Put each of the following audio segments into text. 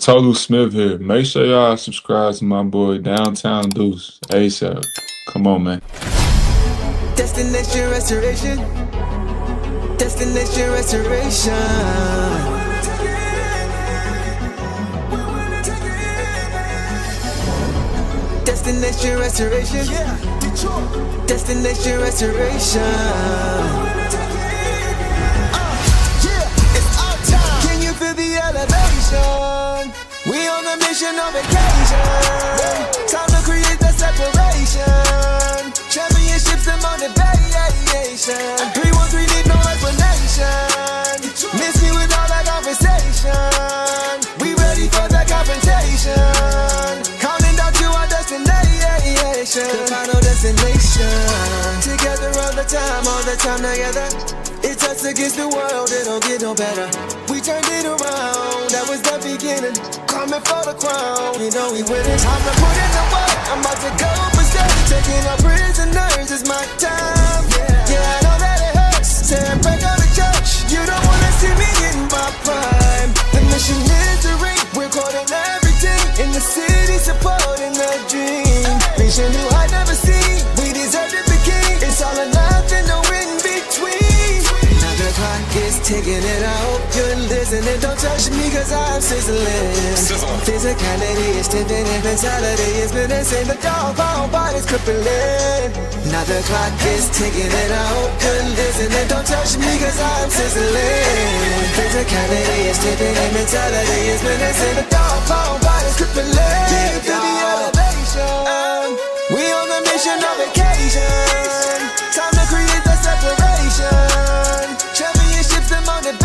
Tolu Smith here. Make sure y'all subscribe to my boy Downtown Deuce ASAP. Come on, man. Destination restoration. Destination restoration. Destination restoration. Destination restoration. It's our time. Can you feel the elevation? We on a mission on vacation. Time to create the separation. Championships and motivation. 313 need no explanation. Miss me with all that conversation. We ready for the confrontation. Counting down to our destination. The final destination. Together all the time together. It's us against the world, it don't get no better. We turned it around, that was the beginning. Coming for the crown, you know we winning. Time to put in the work, I'm about to go for steps. Taking our prisoners, it's my time. Yeah, I know that it hurts. Saying break out the church, you don't wanna see me in my prime. The mission is to reach, we're caught in everything. In the city, supporting the dream. Vision new I never seen, we deserve to be king. It's all or nothing, no in between. The clock is ticking and I hope you're listening. Don't touch me cause I'm sizzling. Physicality is tipping and mentality is menacing. The dog pound body's crippling. Now the clock is ticking and I hope you're listening. Don't touch me cause I'm sizzling. Physicality is tipping and mentality is menacing. The dog pound body's crippling. Feel the elevation. We on a mission on vacation. Time to create the separation. Championships and motivation.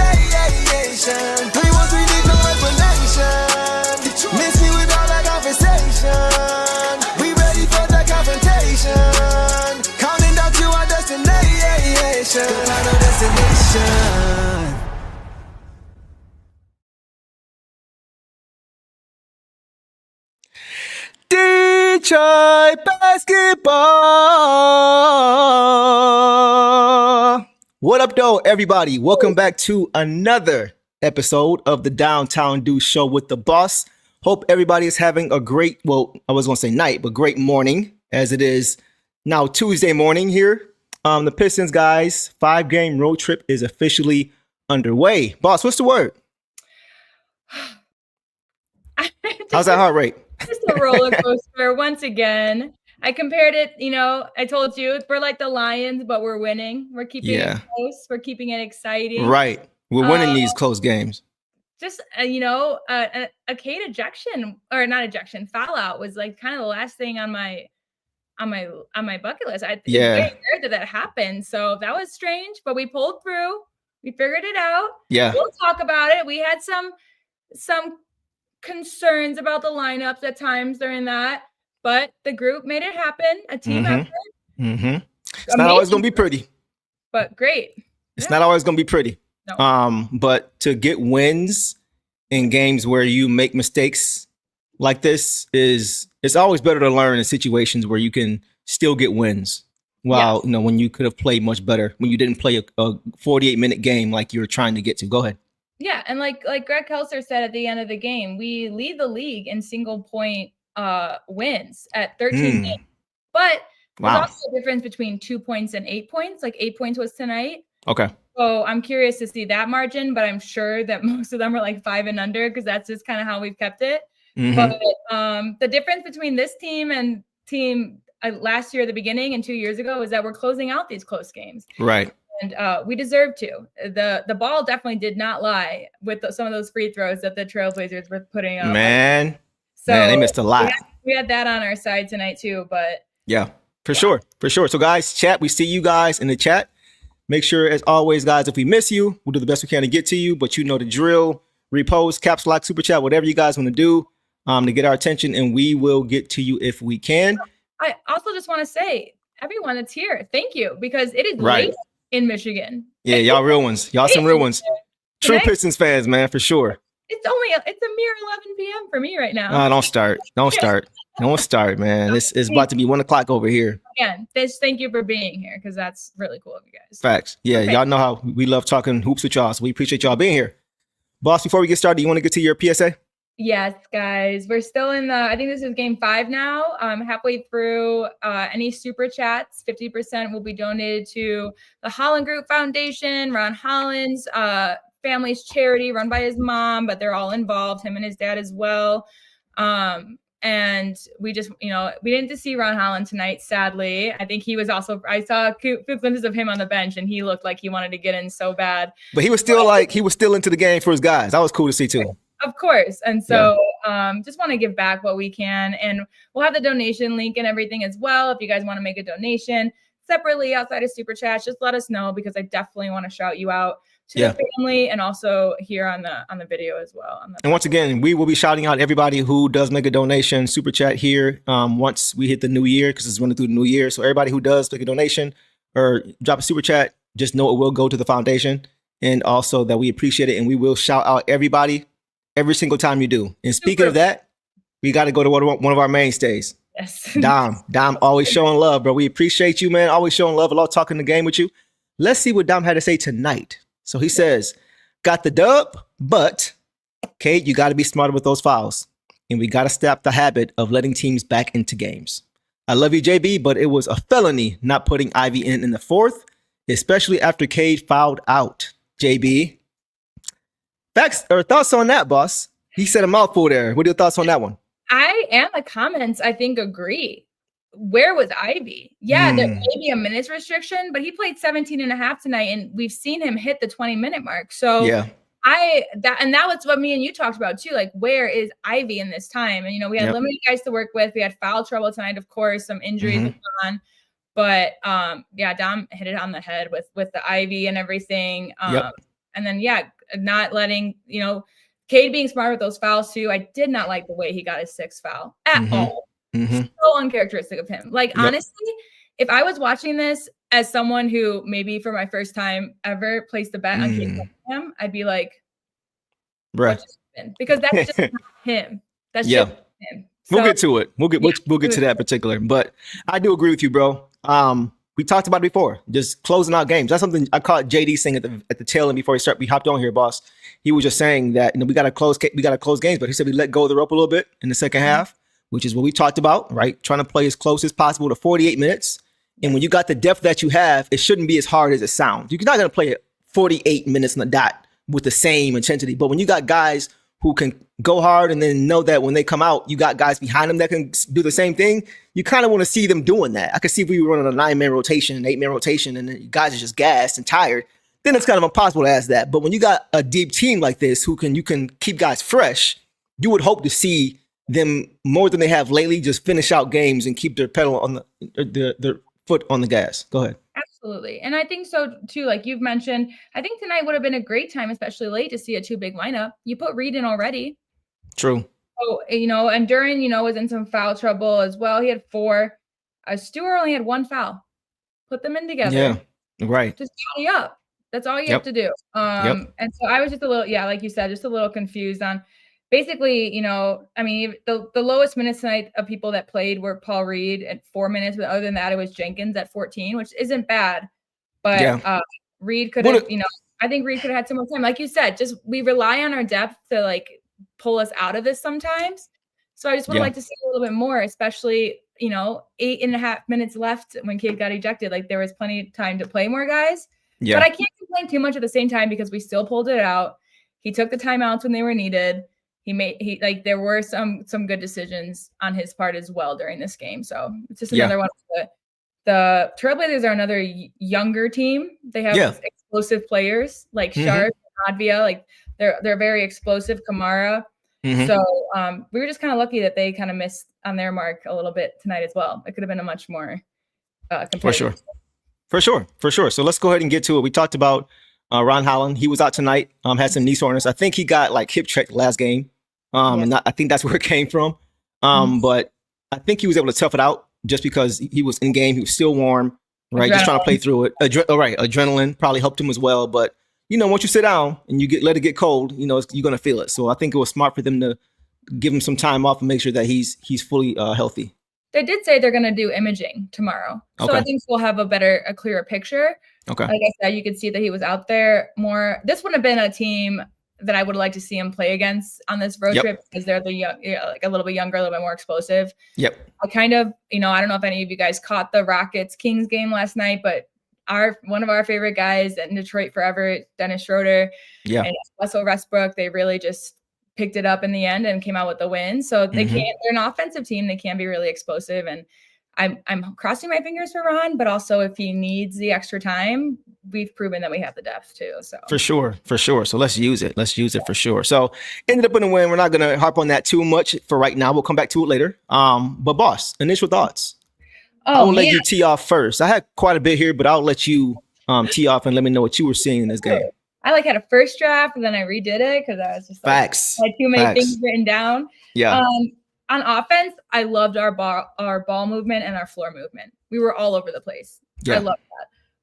313 need no explanation. Miss me with all that conversation. We ready for the confrontation. Counting down to our destination. The final destination. Detroit basketball. What up, though, everybody? Welcome back to another episode of the Downtown Deuce Show with the boss. Hope everybody is having a great, well, I was going to say night, but great morning, as it is now Tuesday morning here. The Pistons, guys, 5-game road trip is officially underway. Boss, what's the word? How's that heart rate? Just a roller coaster once again. I compared it, I told you we're like the Lions, but we're winning. We're keeping it close. We're keeping it exciting. Right. We're winning these close games. Just, a Cade ejection, or not ejection, foul out was like kind of the last thing on my bucket list. It's very rare that happened. So that was strange, but we pulled through. We figured it out. Yeah. We'll talk about it. We had some concerns about the lineups at times during that, but the group made it happen. A team effort. Mm-hmm. It's not always going to be pretty, but great. It's not always going to be pretty. No. But to get wins in games where you make mistakes like this it's always better to learn in situations where you can still get wins. While when you could have played much better, when you didn't play a 48-minute game like you were trying to get to. Go ahead. Yeah, and like Greg Kelser said at the end of the game, we lead the league in single point wins at 13 games. But there's also a difference between 2 points and 8 points. Like 8 points was tonight. Okay. So I'm curious to see that margin, but I'm sure that most of them are like 5 and under because that's just kind of how we've kept it. But the difference between this team and team last year at the beginning and 2 years ago is that we're closing out these close games. Right. And we deserve to. The ball definitely did not lie with some of those free throws that the Trailblazers were putting up. Man, they missed a lot. We had that on our side tonight too, but yeah, for sure. So guys, chat, we see you guys in the chat. Make sure, as always, guys, if we miss you, we'll do the best we can to get to you, but you know the drill. Repost, caps lock, super chat, whatever you guys want to do to get our attention, and we will get to you if we can. I also just want to say, everyone that's here, thank you, because it is late in Michigan. Yeah, y'all real ones. Y'all some real ones. True Pistons fans, man, for sure. It's a mere 11 p.m. for me right now. Don't start, man. It's about to be 1 o'clock over here. Again, thank you for being here because that's really cool of you guys. Facts. Yeah, y'all know how we love talking hoops with y'all, so we appreciate y'all being here. Boss, before we get started, you want to get to your PSA? Yes, guys, we're still in I think this is game 5 now. Halfway through, any super chats, 50% will be donated to the Holland Group Foundation, Ron Holland's family's charity run by his mom, but they're all involved, him and his dad as well. And we just, we didn't see Ron Holland tonight, sadly. I think he was I saw few glimpses of him on the bench, and he looked like he wanted to get in so bad. But he was still into the game for his guys. That was cool to see too. Of course. And so just want to give back what we can. And we'll have the donation link and everything as well. If you guys want to make a donation separately outside of Super Chats, just let us know, because I definitely want to shout you out to the family, and also here on the video as well. And once again, we will be shouting out everybody who does make a donation, Super Chat here once we hit the new year, because it's running through the new year. So everybody who does make a donation or drop a Super Chat, just know it will go to the foundation, and also that we appreciate it, and we will shout out everybody every single time you do. And speaking of that, we got to go to one of our mainstays. Yes. Dom, always showing love, bro. We appreciate you, man. Always showing love. I love talking the game with you. Let's see what Dom had to say tonight. So he says, got the dub, but Kate, you got to be smarter with those fouls. And we got to stop the habit of letting teams back into games. I love you, JB, but it was a felony not putting Ivy in the fourth, especially after Cade fouled out. JB. Facts or thoughts on that, boss? He said a mouthful there. What are your thoughts on that one? I and the comments, I think, agree. Where was Ivy? Yeah, there may be a minutes restriction, but he played 17 and a half tonight, and we've seen him hit the 20-minute mark. So that was what me and you talked about too. Like, where is Ivy in this time? And we had limited guys to work with. We had foul trouble tonight, of course, some injuries going on. But Dom hit it on the head with the Ivy and everything. And then not letting, Cade being smart with those fouls too. I did not like the way he got his sixth foul at all. So uncharacteristic of him. Like, honestly, if I was watching this as someone who maybe for my first time ever placed a bet on Cade him, I'd be like, bruh, because that's just not him. That's just him. We'll get to it. We'll get to that particular. But I do agree with you, bro. We talked about it before, just closing out games. That's something I caught JD saying at the tail end before we hopped on here, boss. He was just saying that we got to close games, but he said we let go of the rope a little bit in the second half, which is what we talked about, right? Trying to play as close as possible to 48 minutes. And when you got the depth that you have, it shouldn't be as hard as it sounds. You're not going to play 48 minutes on the dot with the same intensity. But when you got guys who can go hard and then know that when they come out, you got guys behind them that can do the same thing, you kind of want to see them doing that. I could see if we were running a 9-man rotation, an 8-man rotation, and the guys are just gassed and tired, then it's kind of impossible to ask that. But when you got a deep team like this you can keep guys fresh, you would hope to see them more than they have lately just finish out games and keep their pedal on their foot on the gas. Go ahead. Absolutely. And I think so too, like you've mentioned, I think tonight would have been a great time, especially late, to see a 2-big lineup. You put Reed in already. True. So, and Duran, was in some foul trouble as well. He had 4. Stewart only had 1 foul. Put them in together. Yeah, right. Just tally up. That's all you have to do. And so I was just a little, like you said, just a little confused on basically, the lowest minutes tonight of people that played were Paul Reed at 4 minutes. But other than that, it was Jenkins at 14, which isn't bad. But Reed could have, I think Reed could have had some more time. Like you said, just we rely on our depth to like pull us out of this sometimes. So I just would like to see a little bit more, especially, 8.5 minutes left when Cade got ejected. Like there was plenty of time to play more guys. Yeah. But I can't complain too much at the same time because we still pulled it out. He took the timeouts when they were needed. There were some good decisions on his part as well during this game. So it's just another one. The Trailblazers are another younger team. They have explosive players like Sharp, Advia. Like they're very explosive. Kamara. So we were just kind of lucky that they kind of missed on their mark a little bit tonight as well. It could have been a much more competitive. For sure. So let's go ahead and get to it. We talked about Ron Holland. He was out tonight. Had some knee soreness. I think he got like hip checked last game. And I think that's where it came from. But I think he was able to tough it out just because he was in game. He was still warm, right? Just trying to play through it. Adrenaline probably helped him as well. But, once you sit down and let it get cold, you're going to feel it. So I think it was smart for them to give him some time off and make sure that he's fully healthy. They did say they're going to do imaging tomorrow. So I think we'll have a clearer picture. Okay. Like I said, you could see that he was out there more. This wouldn't have been a team that I would like to see him play against on this road trip, because they're the young, like a little bit younger, a little bit more explosive. Yep. I kind of, I don't know if any of you guys caught the Rockets Kings game last night, but one of our favorite guys in Detroit forever, Dennis Schroeder, and Russell Westbrook, they really just picked it up in the end and came out with the win. So they're an offensive team. They can be really explosive, and I'm crossing my fingers for Ron, but also if he needs the extra time, we've proven that we have the depth too. So for sure. So let's use it. For sure. So ended up in a win. We're not going to harp on that too much for right now. We'll come back to it later. But boss, initial thoughts. I will let you tee off first. I had quite a bit here, but I'll let you tee off and let me know what you were seeing in this game. I had a first draft and then I redid it because I was just Facts. I had too many things written down. Yeah. On offense, I loved our ball movement and our floor movement. We were all over the place. I loved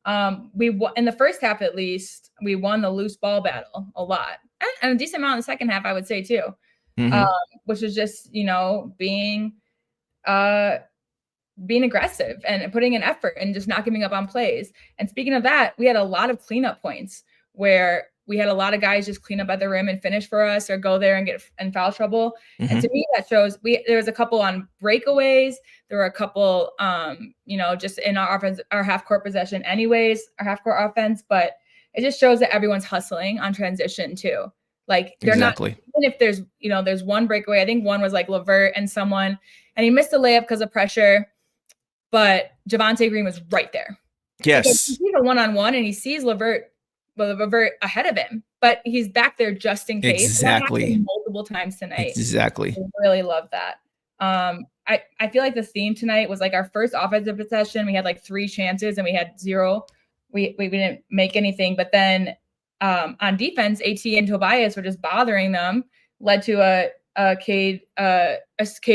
that. We in the first half, at least, we won the loose ball battle a lot, and a decent amount in the second half, I would say too. Which was just being aggressive and putting in effort and just not giving up on plays. And speaking of that, we had a lot of cleanup points where we had a lot of guys just clean up at the rim and finish for us, or go there and get in foul trouble. And to me, that shows there was a couple on breakaways. There were a couple, just in our offense, our half court possession anyways, our half court offense, but it just shows that everyone's hustling on transition too. Like they're not, even if there's one breakaway, I think one was like LeVert and someone, and he missed a layup because of pressure, but Javonte Green was right there. Yes. Because he sees a one-on-one and he sees LeVert ahead of him, but he's back there just in case. Exactly. Multiple times tonight. Exactly. I really love that. I feel like the theme tonight was like our first offensive possession. We had like 3 chances and we had 0. We didn't make anything, but then on defense, AT and Tobias were just bothering them, led to a Cade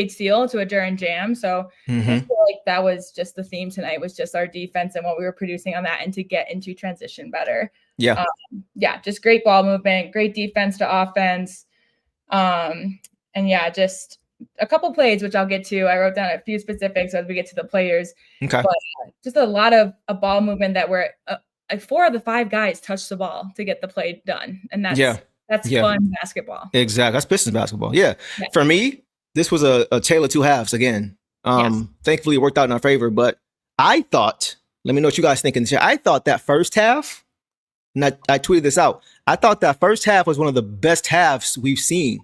steal to a Duren jam. So I feel like that was just the theme tonight, was just our defense and what we were producing on that, and to get into transition better. Yeah. Just great ball movement, great defense to offense. Just a couple plays, which I'll get to. I wrote down a few specifics as we get to the players. Okay. But just a lot of a ball movement that were like 4 of the 5 guys touched the ball to get the play done. And that's fun basketball. Exactly. That's Pistons basketball. Yeah. For me, this was a tale of two halves again. Thankfully it worked out in our favor, but I thought, let me know what you guys think in the chat. I thought that first half, and I tweeted this out, I thought that first half was one of the best halves we've seen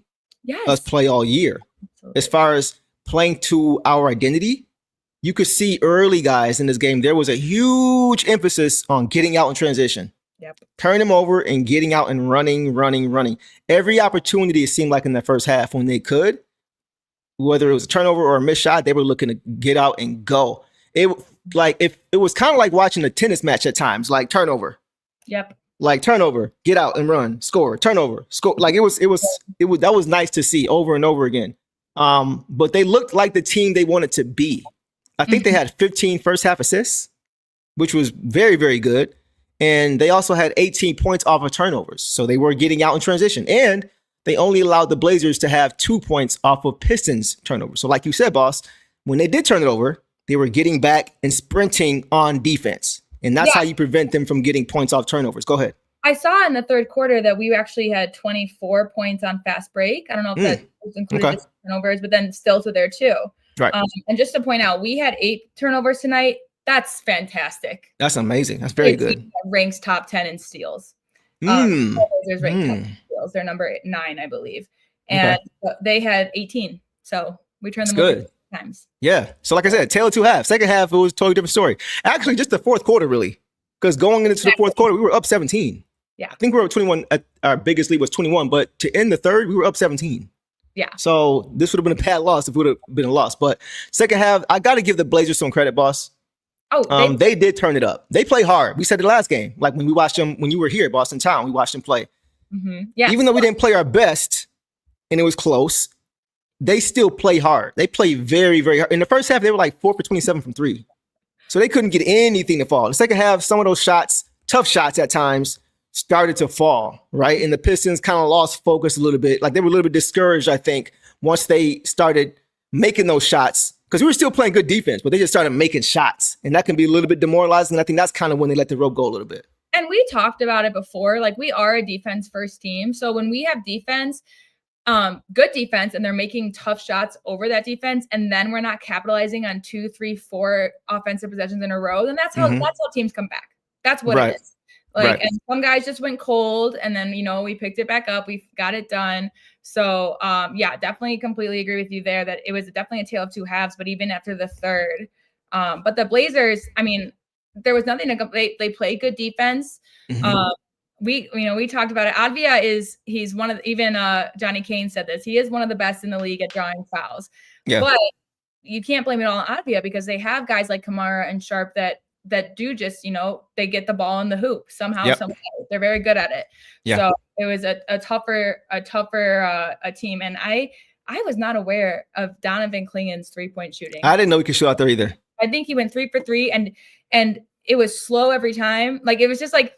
us play all year. Absolutely. As far as playing to our identity, you could see early, guys, in this game, there was a huge emphasis on getting out in transition. Turn them over and getting out and running. Every opportunity, it seemed like in that first half, when they could, whether it was a turnover or a missed shot, they were looking to get out and go. It was kind of like watching a tennis match at times, like turnover. Like turnover, get out and run, score, turnover, score. Like that was nice to see over and over again. But they looked like the team they wanted to be. I think they had 15 first half assists, which was very, very good. And they also had 18 points off of turnovers. So they were getting out in transition. And they only allowed the Blazers to have 2 points off of Pistons turnovers. So like you said, boss, when they did turn it over, they were getting back and sprinting on defense. And that's how you prevent them from getting points off turnovers. Go ahead. I saw in the third quarter that we actually had 24 points on fast break. I don't know if that was included just turnovers, but then still to there too. Right. And just to point out, we had 8 turnovers tonight. That's fantastic. That's amazing. That's very good. Ranks top 10 in steals. Blazers ranked 10 in steals. They're number 9, I believe. And they had 18. So we turned them over times. Yeah. So like I said, tale of two halves. Second half, it was a totally different story. Actually, just the fourth quarter, really. Because going into the fourth quarter, we were up 17. Yeah. I think we were up 21. Our biggest lead was 21. But to end the third, we were up 17. Yeah. So this would have been a bad loss if it would have been a loss. But second half, I got to give the Blazers some credit, boss. Oh, they did turn it up. They play hard. We said it last game. Like when we watched them, when you were here, Boston Town, we watched them play. Yeah. Even though we didn't play our best and it was close, they still play hard. They play very, very hard. In the first half, they were like 4 for 27 from 3. So they couldn't get anything to fall. The second half, some of those shots, tough shots at times, started to fall, right? And the Pistons kind of lost focus a little bit. Like they were a little bit discouraged, I think, once they started making those shots. Because we were still playing good defense, but they just started making shots. And that can be a little bit demoralizing. I think that's kind of when they let the rope go a little bit. and we talked about it before. Like, we are a defense first team. So when we have defense, good defense, and they're making tough shots over that defense, and then we're not capitalizing on 2, 3, 4 offensive possessions in a row, then that's how teams come back. That's what it is. Like, and some guys just went cold, and then, we picked it back up. We got it done. So, yeah, definitely completely agree with you there that it was definitely a tale of two halves, but even after the third. But the Blazers, I mean, there was nothing to complain. They play good defense. We talked about it. He's one of even Johnny Kane said this. He is one of the best in the league at drawing fouls. Yeah. But you can't blame it all on Advia because they have guys like Kamara and Sharp that do just, they get the ball in the hoop somehow, somehow. They're very good at it. Yeah. So it was a tougher team. And I was not aware of Donovan Clingan's 3-point shooting. I didn't know he could shoot out there either. I think he went 3 for 3 and it was slow every time. Like, it was just like,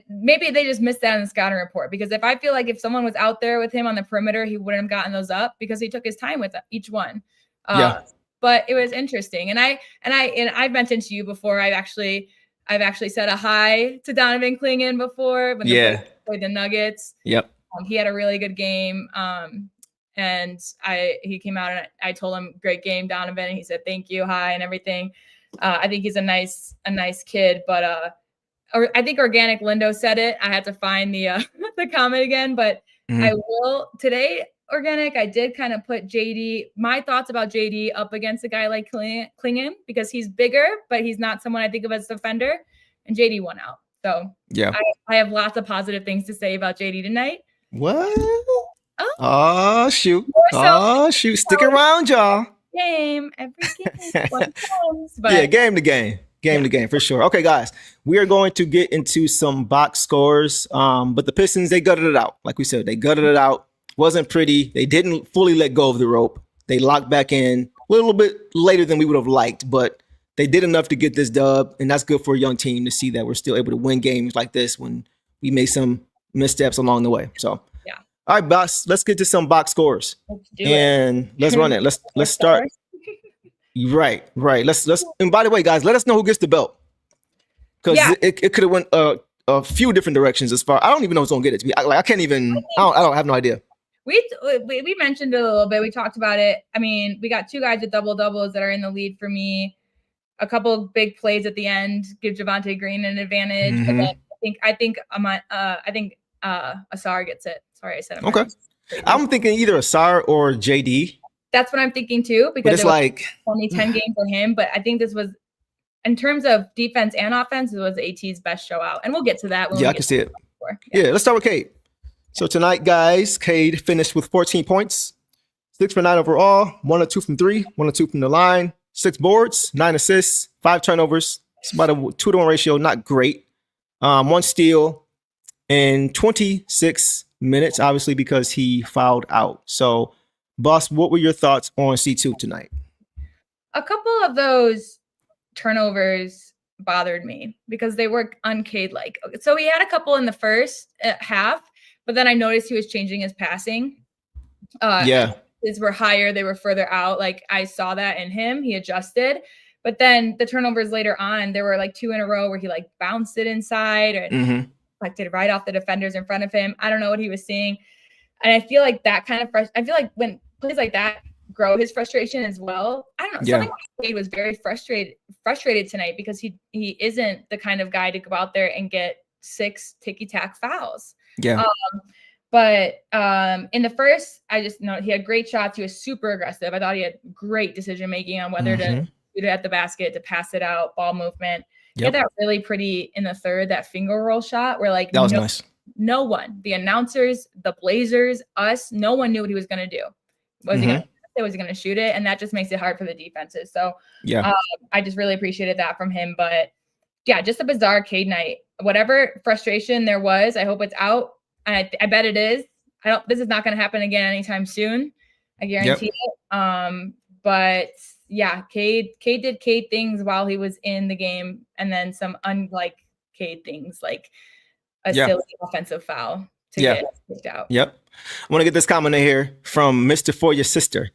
maybe they just missed that in the scouting report, because if I feel like if someone was out there with him on the perimeter, he wouldn't have gotten those up because he took his time with each one. But it was interesting. And I've mentioned to you before, I've actually said a hi to Donovan Clingan before when they played the Nuggets. Yep. He had a really good game. And he came out and I told him, great game, Donovan. And he said, thank you, hi, and everything. I think he's a nice kid, but I think Organic Lindo said it. I had to find the comment again, but I will today. Organic, I did kind of put my thoughts about JD up against a guy like Clingan because he's bigger, but he's not someone I think of as a defender, and JD won out. So yeah, I have lots of positive things to say about JD tonight. What? Oh shoot! Oh shoot! Stick around, y'all. Game every game. But yeah, game to game for sure. Okay, guys, we are going to get into some box scores. But the Pistons, they gutted it out. Like we said, they gutted it out. Wasn't pretty. They didn't fully let go of the rope. They locked back in a little bit later than we would have liked, but they did enough to get this dub, and that's good for a young team to see that we're still able to win games like this when we made some missteps along the way. So, yeah. All right, boss, let's get to some box scores, let's run it. Let's start. Right. Let's. And by the way, guys, let us know who gets the belt, because it could have went a few different directions. As far I don't even know who's gonna get it. I can't even. I don't have no idea. We mentioned it a little bit. We talked about it. I mean, we got 2 guys with double doubles that are in the lead for me. A couple of big plays at the end give Javonte Green an advantage. But then I think Asar gets it. Sorry, I said it. Okay. I'm thinking either Asar or JD. That's what I'm thinking too, because it's like 2010 game for him. But I think this was, in terms of defense and offense, it was AT's best show out. And we'll get to that. I can see it. Yeah, let's start with Cade. So tonight, guys, Cade finished with 14 points, 6 for 9 overall, 1 or 2 from 3, 1 or 2 from the line, 6 boards, 9 assists, 5 turnovers. It's about a 2-to-1 ratio, not great. 1 steal in 26 minutes, obviously, because he fouled out. So, boss, what were your thoughts on C2 tonight? A couple of those turnovers bothered me because they were uncade-like. So he had a couple in the first half, but then I noticed he was changing his passing. His were higher, they were further out. Like, I saw that in him. He adjusted. But then the turnovers later on, there were like 2 in a row where he like bounced it inside and like did it right off the defenders in front of him. I don't know what he was seeing. And I feel like that kind of I feel like when plays like that grow his frustration as well. I don't know. Something like he was very frustrated tonight because he isn't the kind of guy to go out there and get 6 ticky-tack fouls. Yeah. But in the first, I just know he had great shots. He was super aggressive. I thought he had great decision making on whether to shoot it at the basket, to pass it out, ball movement. He had that really pretty in the third, that finger roll shot where like that was nice. No one, the announcers, the Blazers, us, no one knew what he was going to do. Was he going to shoot it? And that just makes it hard for the defenses. So I just really appreciated that from him. But yeah, just a bizarre Cade night. Whatever frustration there was, I hope it's out. I bet it is. This is not going to happen again anytime soon. I guarantee it. But yeah, Cade did Cade things while he was in the game, and then some unlike Cade things like a silly offensive foul to get kicked out. Yep. I want to get this comment in here from Mr. For Your Sister.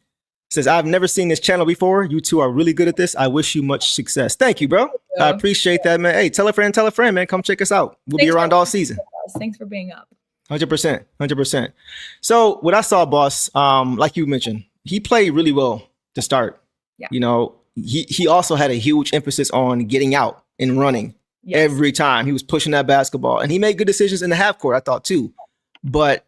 Says, I've never seen this channel before. You two are really good at this. I wish you much success. Thank you, bro. I appreciate that, man. Hey, tell a friend, man. Come check us out. We'll be around all season. Thanks for being up. 100%. So what I saw, boss, like you mentioned, he played really well to start. Yeah. You know, he also had a huge emphasis on getting out and running every time. He was pushing that basketball, and he made good decisions in the half court, I thought, too. But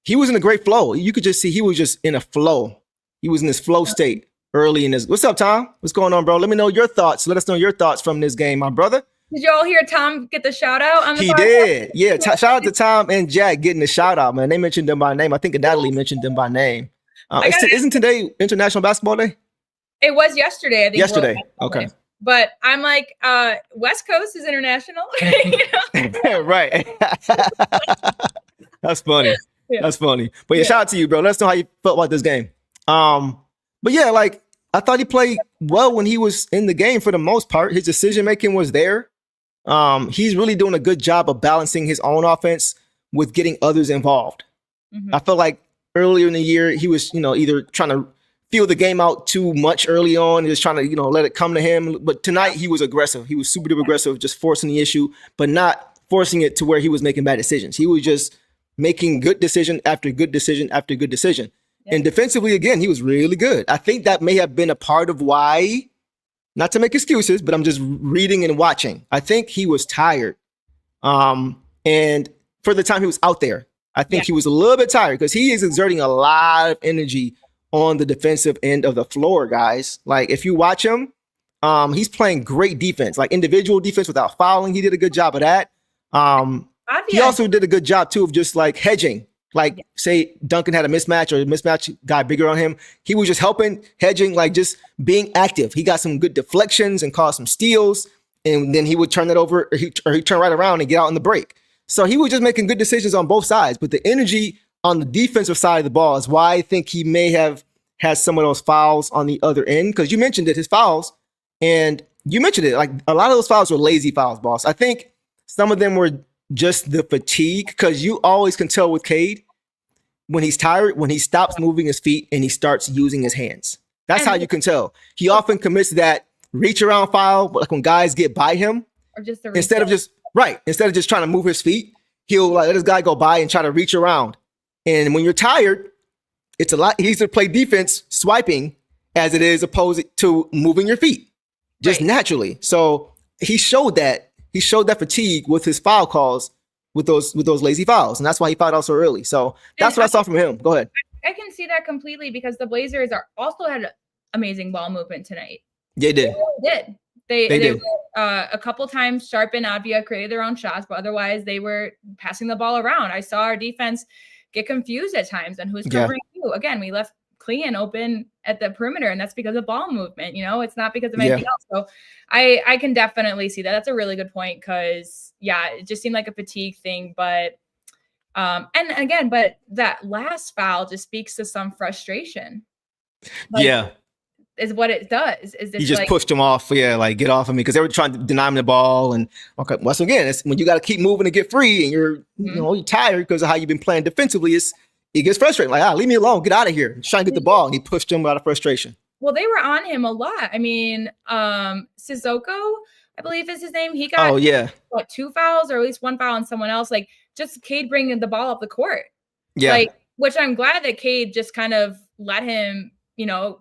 he was in a great flow. You could just see he was just in a flow. He was in this flow state early in this. What's up, Tom? What's going on, bro? Let me know your thoughts. Let us know your thoughts from this game, my brother. Did you all hear Tom get the shout out on the He podcast? did. Yeah. Shout out to Tom and Jack getting the shout out, man. They mentioned them by name. I think Natalie mentioned them by name. Isn't today International Basketball Day? It was yesterday, I think. Yesterday. Okay. But I'm like, West Coast is international. Right. That's funny. Yeah. That's funny. But shout out to you, bro. Let us know how you felt about this game. But yeah, like I thought he played well when he was in the game for the most part. His decision making was there. He's really doing a good job of balancing his own offense with getting others involved. Mm-hmm. I felt like earlier in the year he was, either trying to feel the game out too much early on, just trying to, let it come to him. But tonight he was aggressive. He was super duper aggressive, just forcing the issue, but not forcing it to where he was making bad decisions. He was just making good decision after good decision after good decision. Yep. And defensively, again, he was really good. I think that may have been a part of why, not to make excuses, but I'm just reading and watching. I think he was tired. And for the time he was out there, I think he was a little bit tired because he is exerting a lot of energy on the defensive end of the floor, guys. Like if you watch him, he's playing great defense, like individual defense without fouling. He did a good job of that. He also did a good job too of just like hedging. Like say Duncan had a mismatch or a mismatch guy bigger on him. He was just helping, hedging, like just being active. He got some good deflections and caused some steals. And then he would turn it over or he'd turn right around and get out in the break. So he was just making good decisions on both sides. But the energy on the defensive side of the ball is why I think he may have had some of those fouls on the other end. Because you mentioned it, his fouls. And you mentioned it, like a lot of those fouls were lazy fouls, boss. I think some of them were just the fatigue, because you always can tell with Cade when he's tired, when he stops moving his feet and he starts using his hands. That's how you can tell. He often commits that reach around foul, like when guys get by him, or just instead of just trying to move his feet, he'll like let his guy go by and try to reach around. And when you're tired, it's a lot easier to play defense swiping as it is opposed to moving your feet just naturally. So he showed that fatigue with his foul calls with those lazy fouls. And that's why he fouled out so early. So that's what I saw from him. Go ahead. I can see that completely because the Blazers also had amazing ball movement tonight. They did. They did. A couple times Sharp and Avdia created their own shots, but otherwise they were passing the ball around. I saw our defense get confused at times on who's covering who. Again, we left Clean open at the perimeter, and that's because of ball movement. It's not because of anything else. So I can definitely see that. That's a really good point because it just seemed like a fatigue thing. But but that last foul just speaks to some frustration. Is what it does. Is he just pushed him off? Like get off of me, because they were trying to deny him the ball. And once again, it's when you got to keep moving to get free, and you're you're tired because of how you've been playing defensively. It gets frustrating. Like, leave me alone. Get out of here. Just trying to get the ball. And he pushed him out of frustration. Well, they were on him a lot. I mean, Sissoko, I believe is his name. He got 2 fouls or at least 1 foul on someone else. Like just Cade bringing the ball up the court. Yeah. Which I'm glad that Cade just kind of let him,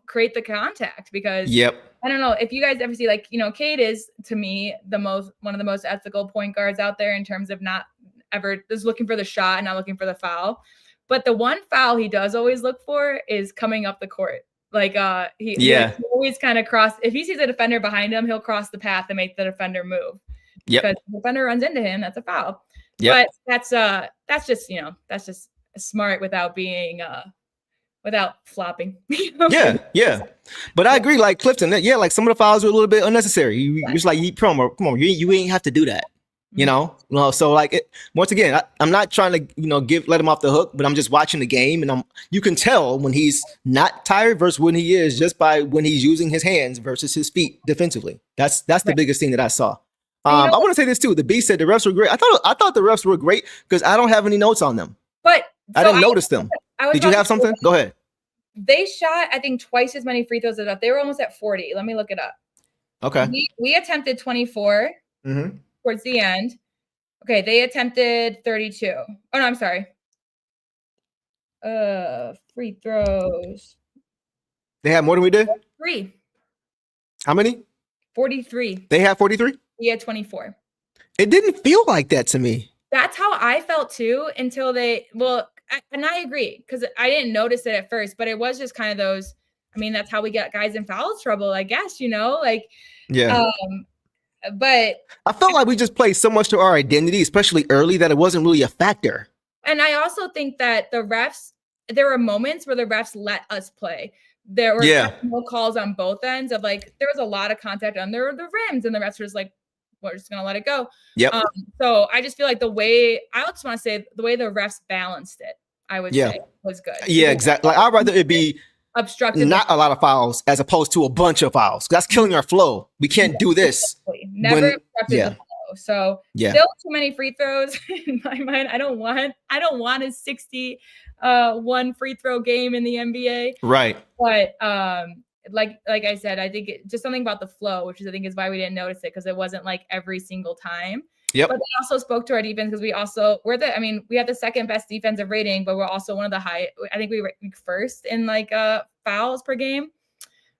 create the contact because I don't know if you guys ever see Cade is to me one of the most ethical point guards out there in terms of not ever just looking for the shot and not looking for the foul. But the one foul he does always look for is coming up the court. He always kind of if he sees a defender behind him, he'll cross the path and make the defender move. Because the defender runs into him, that's a foul. But that's just smart without being without flopping. Yeah. But I agree, like Clifton, like some of the fouls were a little bit unnecessary. You just like come on, you ain't have to do that. So once again, I'm not trying to let him off the hook, but I'm just watching the game, and you can tell when he's not tired versus when he is just by when he's using his hands versus his feet defensively. That's the biggest thing that I saw. I want to say this too. The B said the refs were great. I thought the refs were great because I don't have any notes on them. But I didn't notice them. Did you have something? Go ahead. they shot, I think, twice as many free throws as us. They were almost at 40. Let me look it up. Okay. We attempted 24 towards the end. Okay, they attempted 32. Oh no, I'm sorry. Free throws. They had more than we did? 3. How many? 43. They had 43? We had 24. It didn't feel like that to me. That's how I felt too until and I agree because I didn't notice it at first, but it was just kind of those. I mean, that's how we get guys in foul trouble, I guess, like. Yeah. But I felt like we just played so much to our identity, especially early, that it wasn't really a factor. And I also think that there were moments where the refs let us play. There were no calls on both ends of there was a lot of contact under the rims, and the refs were just like, we're just going to let it go. Yep. So I just feel like I just want to say the way the refs balanced it, I would say was good. Yeah, exactly. I'd rather it be obstructive, not a lot of fouls as opposed to a bunch of fouls. That's killing our flow. We can't do this. Never obstructed the flow. So still too many free throws in my mind. I don't want a 61 free throw game in the NBA. Right. But like I said, I think just something about the flow, which I think is why we didn't notice it, because it wasn't every single time. Yep. But they also spoke to our defense because we have the second best defensive rating, but we're also one of the high. I think we were first in fouls per game.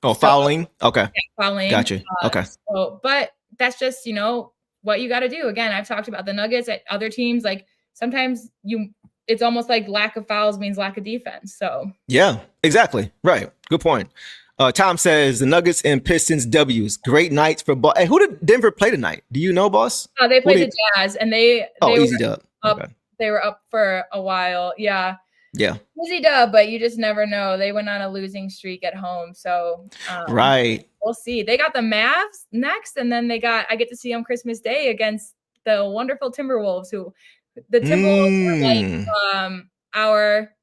Oh, fouling. Okay. Yeah, fouling. Gotcha. Okay. But that's just what you got to do. Again, I've talked about the Nuggets at other teams. Sometimes it's almost like lack of fouls means lack of defense. So yeah, exactly. Right. Good point. Tom says the Nuggets and Pistons W's. Great nights for ball. Hey, who did Denver play tonight? Do you know, boss? They played the Jazz, and they easy dub. Okay. They were up for a while. Yeah. Yeah. Easy dub, but you just never know. They went on a losing streak at home, so right. We'll see. They got the Mavs next, and then I get to see them Christmas Day against the wonderful Timberwolves, who the Timberwolves are our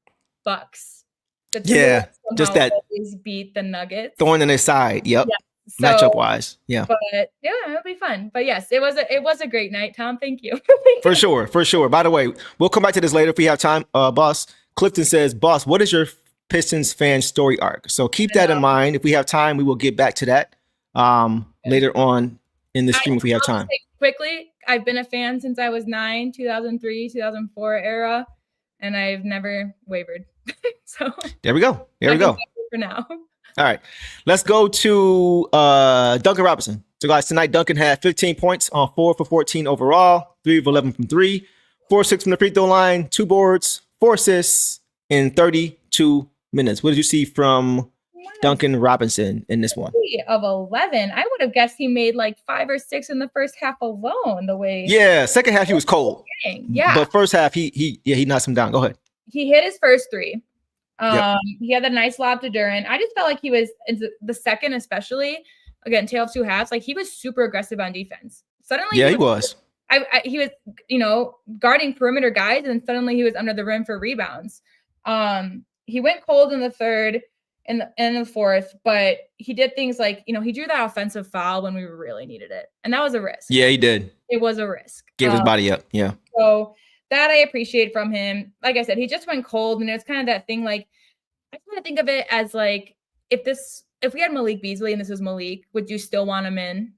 Bucks. Just that beat the Nuggets. Thorn in their side. Yep. Yeah. So, matchup wise. Yeah. But yeah, it'll be fun. But yes, it was a great night, Tom. Thank you. For sure. By the way, we'll come back to this later if we have time. Boss Clifton says, boss, what is your Pistons fan story arc? So keep that in mind. If we have time, we will get back to that later on in the stream if we have time. Quickly, I've been a fan since I was 9, 2003, 2004 era, and I've never wavered. So there we go. For now. All right. Let's go to Duncan Robinson. So guys, tonight Duncan had 15 points on 4 for 14 overall, 3 of 11 from 3, 4-6 from the free throw line, 2 boards, 4 assists in 32 minutes. What did you see from Duncan Robinson in this one? 3 of 11. I would have guessed he made 5 or 6 in the first half alone. The way. Yeah, second half he was cold. Yeah, but first half he knocked him down. Go ahead. He hit his first 3. He had a nice lob to Duren. I just felt like he was the second, especially again, tale of two halves. He was super aggressive on defense. Suddenly, he was. He was, guarding perimeter guys, and suddenly he was under the rim for rebounds. He went cold in the third and the fourth, but he did things he drew that offensive foul when we really needed it, and that was a risk. Yeah, he did. It was a risk. Gave his body up. Yeah. So that I appreciate from him. Like I said, he just went cold, and it's kind of that thing. I kind of think of it as if we had Malik Beasley and this was Malik, would you still want him in?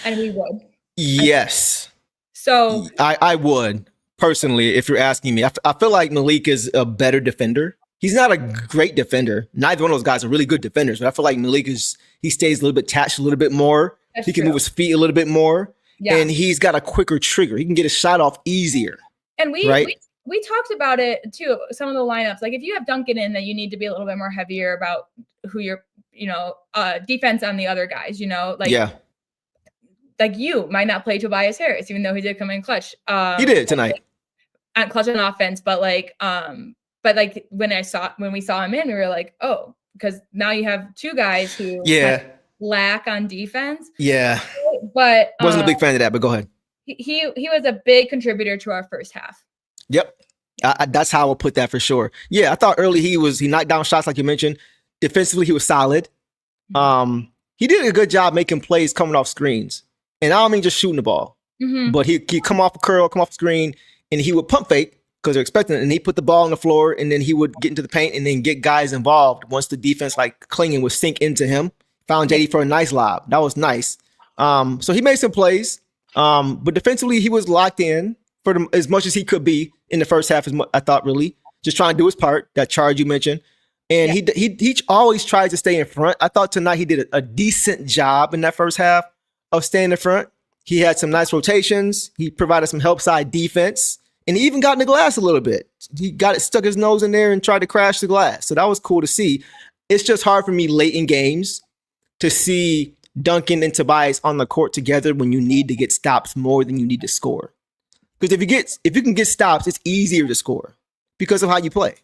And we would. Yes. So I would personally, if you're asking me. I feel like Malik is a better defender. He's not a great defender. Neither one of those guys are really good defenders, but I feel like Malik he stays a little bit attached a little bit more. He can move his feet a little bit more. Yeah. And he's got a quicker trigger. He can get a shot off easier. And we talked about it too. Some of the lineups, if you have Duncan in, then you need to be a little bit more heavier about who your, defense on the other guys. You might not play Tobias Harris, even though he did come in clutch. He did tonight. Clutch on offense, but when we saw him in, we were like, oh, because now you have 2 guys who lack on defense. Yeah, but wasn't a big fan of that. But go ahead. He was a big contributor to our first half. Yep. That's how I would put that for sure. Yeah, I thought early he knocked down shots like you mentioned. Defensively, he was solid. He did a good job making plays coming off screens. And I don't mean just shooting the ball. But he'd come off a curl, come off the screen, and he would pump fake because they're expecting it. And he put the ball on the floor, and then he would get into the paint and then get guys involved once the defense, like clinging, would sink into him. Found JD for a nice lob. That was nice. So he made some plays. But defensively, he was locked in for as much as he could be in the first half, I thought, really. Just trying to do his part, that charge you mentioned. And he always tries to stay in front. I thought tonight he did a decent job in that first half of staying in front. He had some nice rotations. He provided some help side defense. And he even got in the glass a little bit. He stuck his nose in there and tried to crash the glass. So that was cool to see. It's just hard for me late in games to see Duncan and Tobias on the court together when you need to get stops more than you need to score. Because if you can get stops, it's easier to score because of how you play,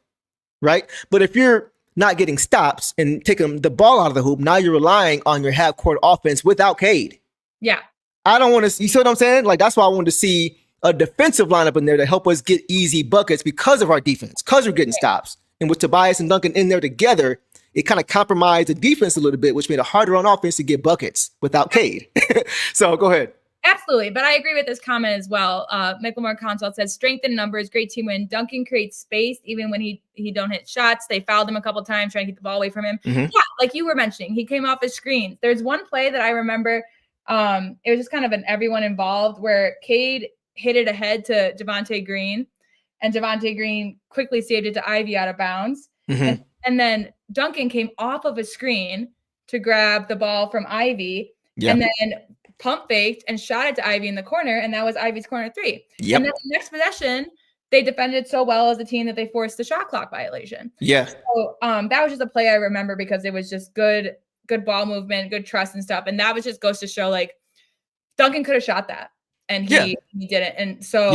right? But if you're not getting stops and taking the ball out of the hoop, now you're relying on your half-court offense without Cade. Yeah. I don't want to, you see what I'm saying? Like, that's why I wanted to see a defensive lineup in there to help us get easy buckets because of our defense, because we're getting stops. And with Tobias and Duncan in there together, it kind of compromised the defense a little bit, which made it harder on offense to get buckets without Cade. So go ahead. Absolutely. But I agree with this comment as well. Micklemore Consult says, strength in numbers, great team win. Duncan creates space even when he don't hit shots. They fouled him a couple times trying to keep the ball away from him. Mm-hmm. Yeah, like you were mentioning, he came off his screen. There's one play that I remember. It was just kind of an everyone involved where Cade hit it ahead to Javonte Green, and Javonte Green quickly saved it to Ivy out of bounds. Mm-hmm. And then Duncan came off of a screen to grab the ball from Ivy, and then pump faked and shot it to Ivy in the corner, and that was Ivy's corner three. Yep. And then the next possession, they defended so well as a team that they forced the shot clock violation. Yeah. So that was just a play I remember because it was just good ball movement, good trust and stuff. And that was just goes to show like Duncan could have shot that and he didn't. And so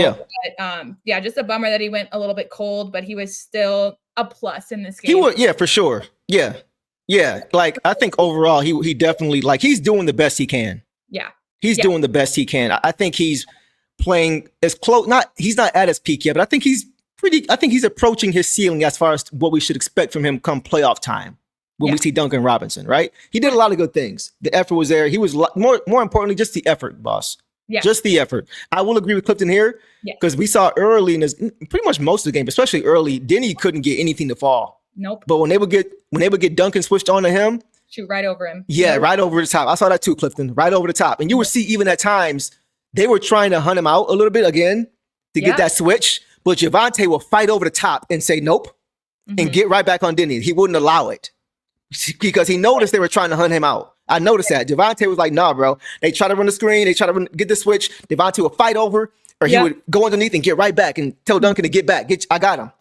just a bummer that he went a little bit cold, but he was still a plus in this game. He would, for sure. Yeah. Yeah. Like, I think overall he definitely, like, he's doing the best he can. Yeah. He's doing the best he can. I think he's playing as close. He's not at his peak yet, but I think he's approaching his ceiling as far as what we should expect from him come playoff time when we see Duncan Robinson, right? He did a lot of good things. The effort was there. He was more importantly, just the effort, boss. Yeah. Just the effort. I will agree with Clifton here because we saw early in this, pretty much most of the game, especially early, Denny couldn't get anything to fall. Nope. But when they would get Duncan switched on to him, shoot right over him. Yeah, right over the top. I saw that too, Clifton. Right over the top. And you would see even at times, they were trying to hunt him out a little bit again to get that switch. But Javonte will fight over the top and say nope and get right back on Denny. He wouldn't allow it because he noticed they were trying to hunt him out. I noticed that. Javonte was like, nah, bro. They try to run the screen. They try to get the switch. Javonte would fight over or he would go underneath and get right back and tell Duncan to get back. I got him.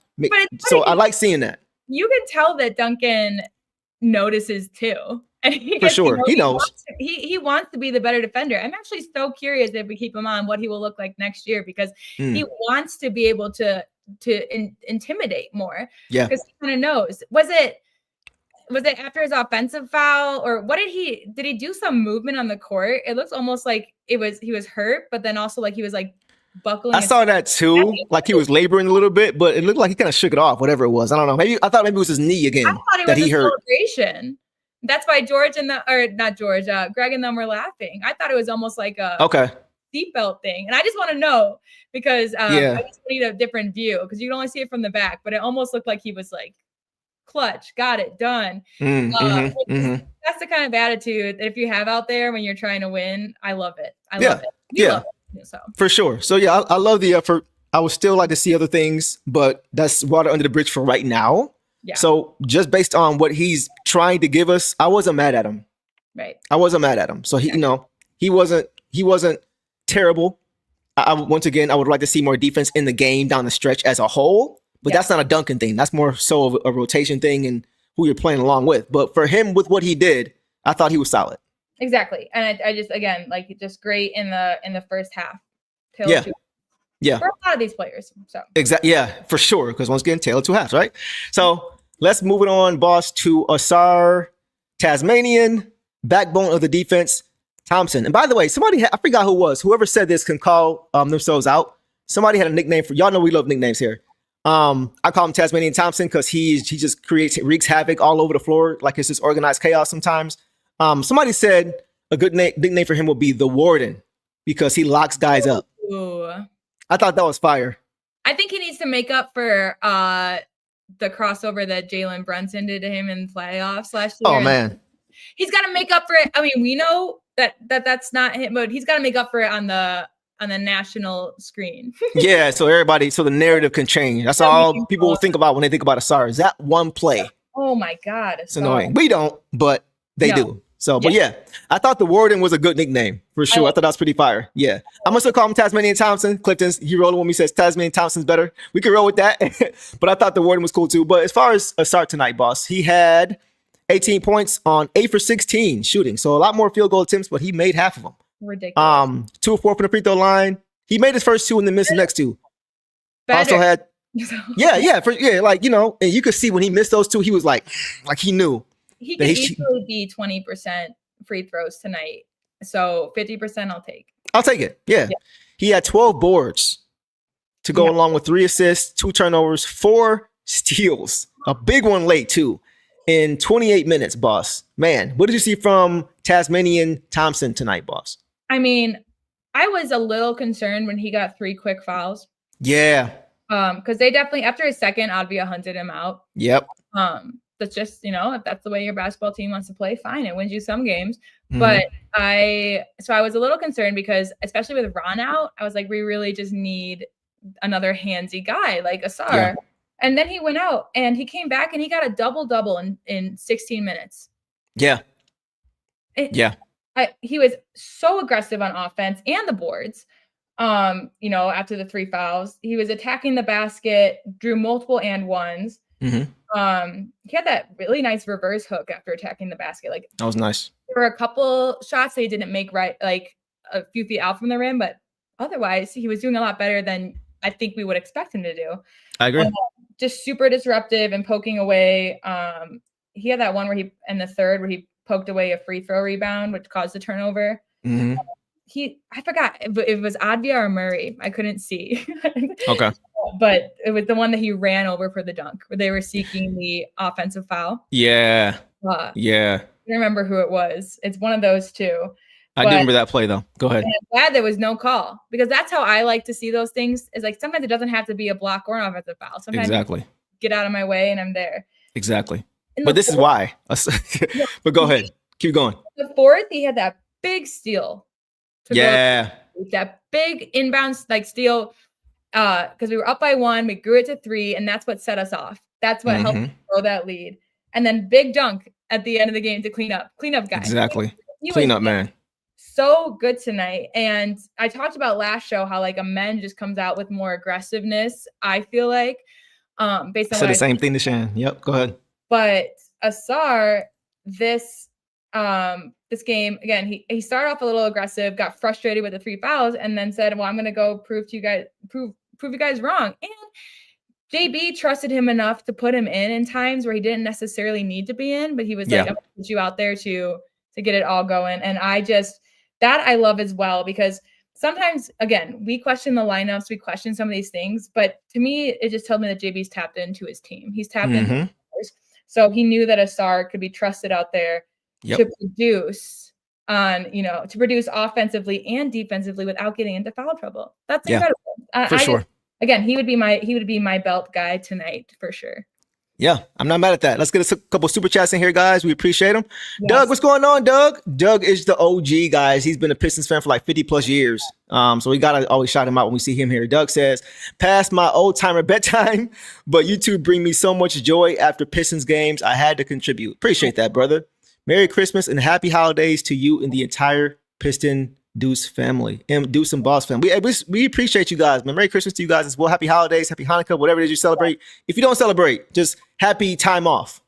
So I like seeing that. You can tell that Duncan notices too. And for sure. He knows. He wants to be the better defender. I'm actually so curious if we keep him on what he will look like next year because he wants to be able to intimidate more. Yeah. Because he kind of knows. Was it after his offensive foul or what did he do some movement on the court? It looks almost like he was hurt, but then also like he was like buckling. I saw that too. Like he was laboring a little bit, but it looked like he kind of shook it off, whatever it was. I don't know. I thought maybe it was his knee again. I thought it was a celebration. That's why Greg and them were laughing. I thought it was almost like a seatbelt thing. And I just want to know because I just need a different view because you can only see it from the back, but it almost looked like he was like, clutch, got it, done. That's the kind of attitude that if you have out there when you're trying to win, I love it. I love it. So. For sure. So I love the effort. I would still like to see other things, but that's water under the bridge for right now. Yeah. So just based on what he's trying to give us, I wasn't mad at him. Right. I wasn't mad at him. So he wasn't terrible. Once again, I would like to see more defense in the game down the stretch as a whole, but that's not a Duncan thing. That's more so of a rotation thing and who you're playing along with. But for him, with what he did, I thought he was solid. Exactly. And I just, again, like just great in the first half. Yeah. For a lot of these players. So exactly. Yeah, for sure. Because once again, tale of two halves, right? So let's move it on, boss, to Asar Tasmanian, backbone of the defense, Thompson. And by the way, I forgot who it was. Whoever said this can call themselves out. Somebody had a nickname for y'all know we love nicknames here. I call him Tasmanian Thompson because he just wreaks havoc all over the floor, like it's just organized chaos sometimes. Somebody said a good nickname for him would be the Warden because he locks guys up. Ooh. I thought that was fire. I think he needs to make up for the crossover that Jalen Brunson did to him in playoffs last year. Oh man, he's got to make up for it. I mean, we know that's not him, but he's got to make up for it on the national screen. Yeah, so the narrative can change. That's all people will think about when they think about Asar. Is that one play? Oh my God, it's annoying. We don't, but they do. So, but yeah, I thought the Warden was a good nickname for sure. I thought that was pretty fire. Yeah, I'm gonna still call him Tasmanian Thompson. Clifton's he rolling when he says Tasmanian Thompson's better. We can roll with that. But I thought the Warden was cool too. But as far as Asar tonight, boss, he had 18 points on 8 for 16 shooting. So a lot more field goal attempts, but he made half of them. Ridiculous. 2 of 4 from the free throw line. He made his first 2 and then missed the next 2. Better. Also had, like, you know, and you could see when he missed those 2, he was like he knew. He could easily be 20% free throws tonight. So 50% I'll take it. Yeah. He had 12 boards to go along with 3 assists, 2 turnovers, 4 steals. A big one late too. In 28 minutes, boss. Man, what did you see from Tasmanian Thompson tonight, boss? I mean, I was a little concerned when he got 3 quick fouls. Yeah. Because they definitely, after a second, Advia hunted him out. Yep. That's just, you know, if that's the way your basketball team wants to play, fine. It wins you some games. But I was a little concerned because, especially with Ron out, I was like, we really just need another handsy guy like Asar. Yeah. And then he went out and he came back and he got a double-double in 16 minutes. Yeah. He was so aggressive on offense and the boards. You know, after the 3 fouls, he was attacking the basket, drew multiple and ones. He had that really nice reverse hook after attacking the basket. Like, that was nice. There were a couple shots that he didn't make right, like a few feet out from the rim, but otherwise he was doing a lot better than I think we would expect him to do. I agree. Just super disruptive and poking away. He had that one where in the third where he poked away a free throw rebound, which caused the turnover. I forgot if it was Advia or Murray. I couldn't see. Okay. But it was the one that he ran over for the dunk where they were seeking the offensive foul. Yeah. I don't remember who it was. It's one of those two. I do remember that play though. Go ahead. I'm glad there was no call because that's how I like to see those things. Is like sometimes it doesn't have to be a block or an offensive foul. Sometimes get out of my way and I'm there. Exactly. But this is why. But go ahead. Keep going. The fourth, he had that big steal. That big inbound like steal. Because we were up by 1, we grew it to 3, and that's what set us off. That's what helped us grow that lead. And then big dunk at the end of the game to clean up guy. Exactly. Clean up, man. So good tonight. And I talked about last show how like a men just comes out with more aggressiveness. I feel like, based on the same thing to Shan. Yep. Go ahead. But Asar, this game again, he started off a little aggressive, got frustrated with the 3 fouls, and then said, "Well, I'm going to go prove you guys wrong." And JB trusted him enough to put him in times where he didn't necessarily need to be in, but he was like, "I'm going to put you out there to get it all going." And I love as well because sometimes, again, we question the lineups, we question some of these things, but to me, it just told me that JB's tapped into his team. He's tapped into others. So he knew that Asar could be trusted out there to produce offensively and defensively without getting into foul trouble. That's incredible. For sure. Again, he would be my belt guy tonight for sure. Yeah, I'm not mad at that. Let's get a couple super chats in here, guys. We appreciate them. Yes. Doug, what's going on, Doug? Doug is the OG, guys. He's been a Pistons fan for like 50 plus years. So we got to always shout him out when we see him here. Doug says, past my old timer bedtime, but you two bring me so much joy after Pistons games. I had to contribute. Appreciate that, brother. Merry Christmas and happy holidays to you and the entire Piston Deuce family and Deuce and Boss family. We appreciate you guys, man. Merry Christmas to you guys as well. Happy holidays, happy Hanukkah, whatever it is you celebrate. If you don't celebrate, just happy time off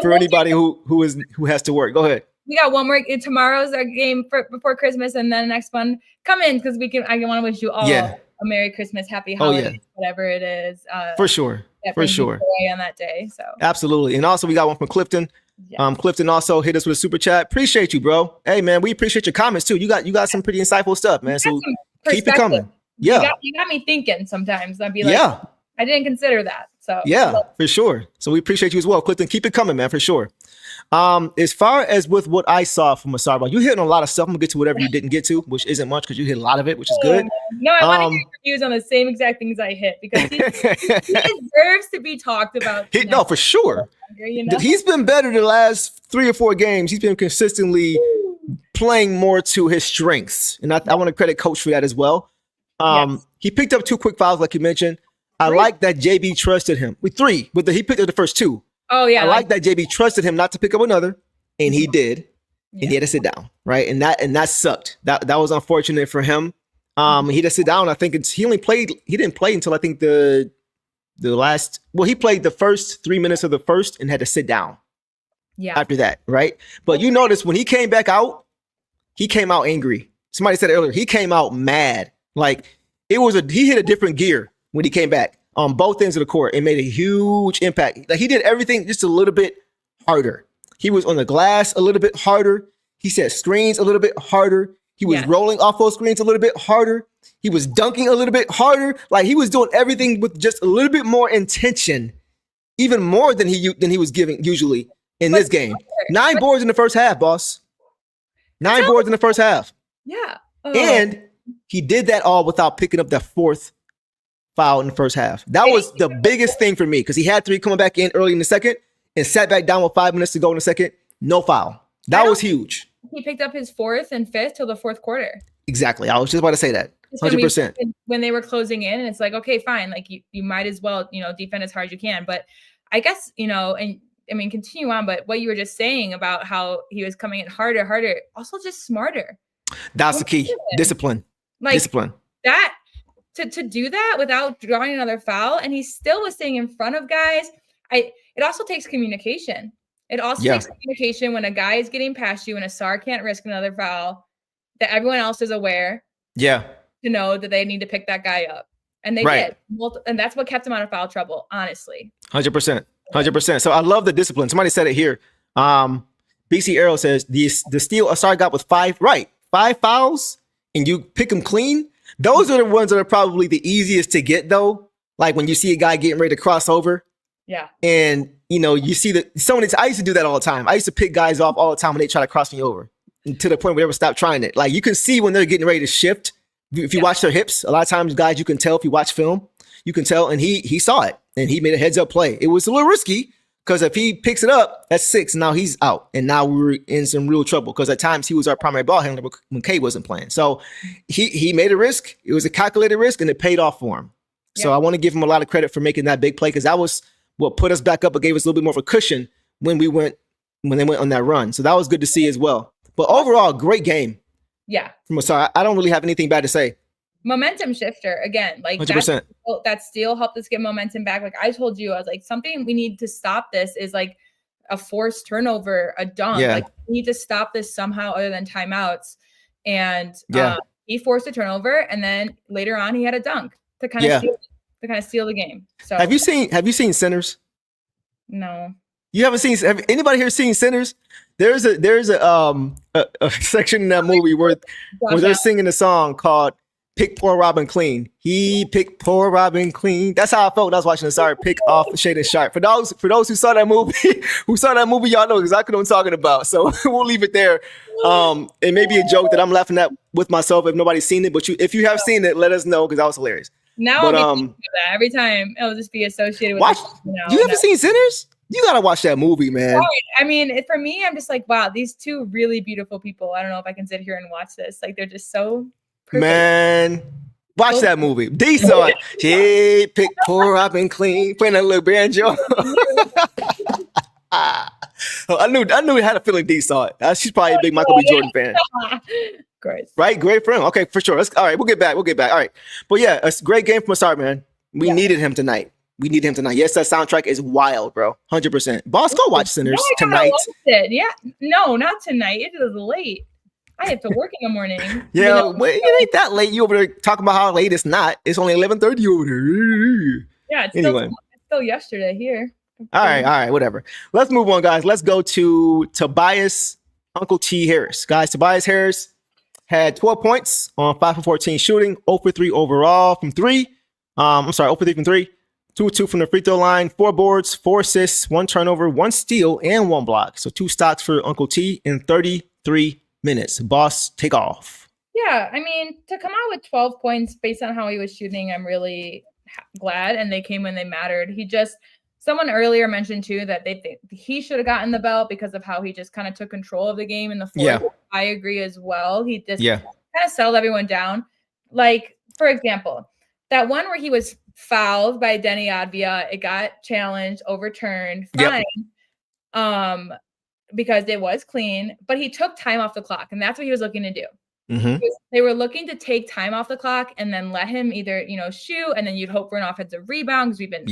for anybody who has to work. Go ahead. We got one more. Tomorrow's our game before Christmas, and then the next one come in because I want to wish you all a Merry Christmas, happy holidays, whatever it is. For sure. On that day. So absolutely, and also we got one from Clifton. Yeah. Clifton also hit us with a super chat. Appreciate you, bro. Hey man, we appreciate your comments too. You got some pretty insightful stuff, man. So keep it coming. Yeah, you got me thinking sometimes. I'd be like, I didn't consider that. So yeah, for sure. So we appreciate you as well, Clifton. Keep it coming, man, for sure. As far as with what I saw from Asar, you hitting a lot of stuff. I'm gonna get to whatever you didn't get to, which isn't much because you hit a lot of it, which is good. No, I want to hear your views on the same exact things I hit because he deserves to be talked about. No, for sure. You know? He's been better the last 3 or 4 games. He's been consistently playing more to his strengths, and I want to credit Coach for that as well. He picked up 2 quick fouls, like you mentioned. I like that JB trusted him with 3, but he picked up the first 2. Oh yeah, I like that JB trusted him not to pick up another, and he did, and he had to sit down, right? And that sucked. That was unfortunate for him. He had to sit down. I think he didn't play until I think the last. Well, he played the first 3 minutes of the first and had to sit down. Yeah. After that, right? But you notice when he came back out, he came out angry. Somebody said it earlier. He came out mad. Like he hit a different gear when he came back on both ends of the court. It made a huge impact. Like he did everything just a little bit harder. He was on the glass a little bit harder. He set screens a little bit harder. He was rolling off those screens a little bit harder. He was dunking a little bit harder. Like he was doing everything with just a little bit more intention, even more than he was giving usually in this game. 9 boards in the first half, boss. 9 boards in the first half. Yeah. And he did that all without picking up that 4th foul in the first half. That was the biggest thing for me because he had 3 coming back in early in the second and sat back down with 5 minutes to go in the second. No foul. That was huge. He picked up his 4th and 5th till the 4th quarter. Exactly. I was just about to say that. 100%. When they were closing in, and it's like, okay, fine. Like you might as well, defend as hard as you can. But I guess, and I mean, continue on. But what you were just saying about how he was coming in harder, also just smarter. That's the key. Discipline. Discipline. That to do that without drawing another foul, and he still was staying in front of guys. It also takes communication. It also takes communication when a guy is getting past you and Asar can't risk another foul, that everyone else is aware. Yeah. To know that they need to pick that guy up. And they did. And that's what kept him out of foul trouble, honestly. 100%. 100%. So I love the discipline. Somebody said it here. BC Arrow says the steal Asar got with 5 fouls and you pick them clean. Those are the ones that are probably the easiest to get, though. Like when you see a guy getting ready to cross over. Yeah. And, you see that I used to do that all the time. I used to pick guys off all the time when they try to cross me over, and to the point where they would stop trying it. Like you can see when they're getting ready to shift. If you watch their hips, a lot of times, guys, you can tell if you watch film, you can tell. And he saw it and he made a heads up play. It was a little risky because if he picks it up, that's 6. Now he's out. And now we're in some real trouble because at times he was our primary ball handler when Kay wasn't playing. So he made a risk. It was a calculated risk and it paid off for him. Yeah. So I want to give him a lot of credit for making that big play because that was what put us back up and gave us a little bit more of a cushion when they went on that run. So that was good to see as well. But overall, great game. Yeah. From Asar. I don't really have anything bad to say. Momentum shifter again. Like 100%. That steal helped us get momentum back. Like I told you, I was like, something we need to stop this is like a forced turnover, a dunk. Yeah. Like we need to stop this somehow other than timeouts. And he forced a turnover, and then later on he had a dunk to kind of steal the game. So have you seen Sinners? No. You haven't seen? Have anybody here seen Sinners? There's a section in that movie where they're singing a song called "Pick Poor Robin Clean." He picked poor Robin clean. That's how I felt when I was watching the Sorry pick off Shaden Sharp. For those who saw that movie, y'all know exactly what I'm talking about. So we'll leave it there. It may be a joke that I'm laughing at with myself if nobody's seen it, but if you have seen it, let us know because that was hilarious. Now I'll be thinking of that every time. It'll just be associated with. You haven't seen Sinners? You gotta watch that movie, man. Right. I mean, for me, I'm just like, wow, these 2 really beautiful people. I don't know if I can sit here and watch this. Like, they're just so perfect. Man, watch that movie. D saw it. She picked poor Robin clean, playing that little banjo. I knew it had a feeling D saw it. She's probably a big Michael B. Jordan fan. Great. Right? Great friend. Okay, for sure. All right, we'll get back. All right. But yeah, a great game from Asar, man. We needed him tonight. Yes, that soundtrack is wild, bro. 100%. Boss, go watch Sinners tonight. Yeah. No, not tonight. It is late. I have to work in the morning. Yeah, well, it ain't that late. You over there talking about how late it's not. It's only 11:30 over there. Yeah, it's still yesterday here. All right, whatever. Let's move on, guys. Let's go to Tobias Uncle T Harris. Guys, Tobias Harris had 12 points on 5 for 14 shooting, 0 for 3 overall from 3. 0 for 3 from 3. 2-2 from the free throw line, 4 boards, 4 assists, 1 turnover, 1 steal, and 1 block. So 2 stocks for Uncle T in 33 minutes. Boss, take off. Yeah, I mean, to come out with 12 points based on how he was shooting, I'm really glad. And they came when they mattered. Someone earlier mentioned too that they think he should have gotten the belt because of how he just kind of took control of the game in the fourth. Yeah. I agree as well. He just kind of settled everyone down. Like, for example, that one where he was fouled by Denny Advia, it got challenged, overturned, fine. Because it was clean, but he took time off the clock, and that's what he was looking to do. They were looking to take time off the clock and then let him either, shoot, and then you'd hope for an offensive rebound because we've been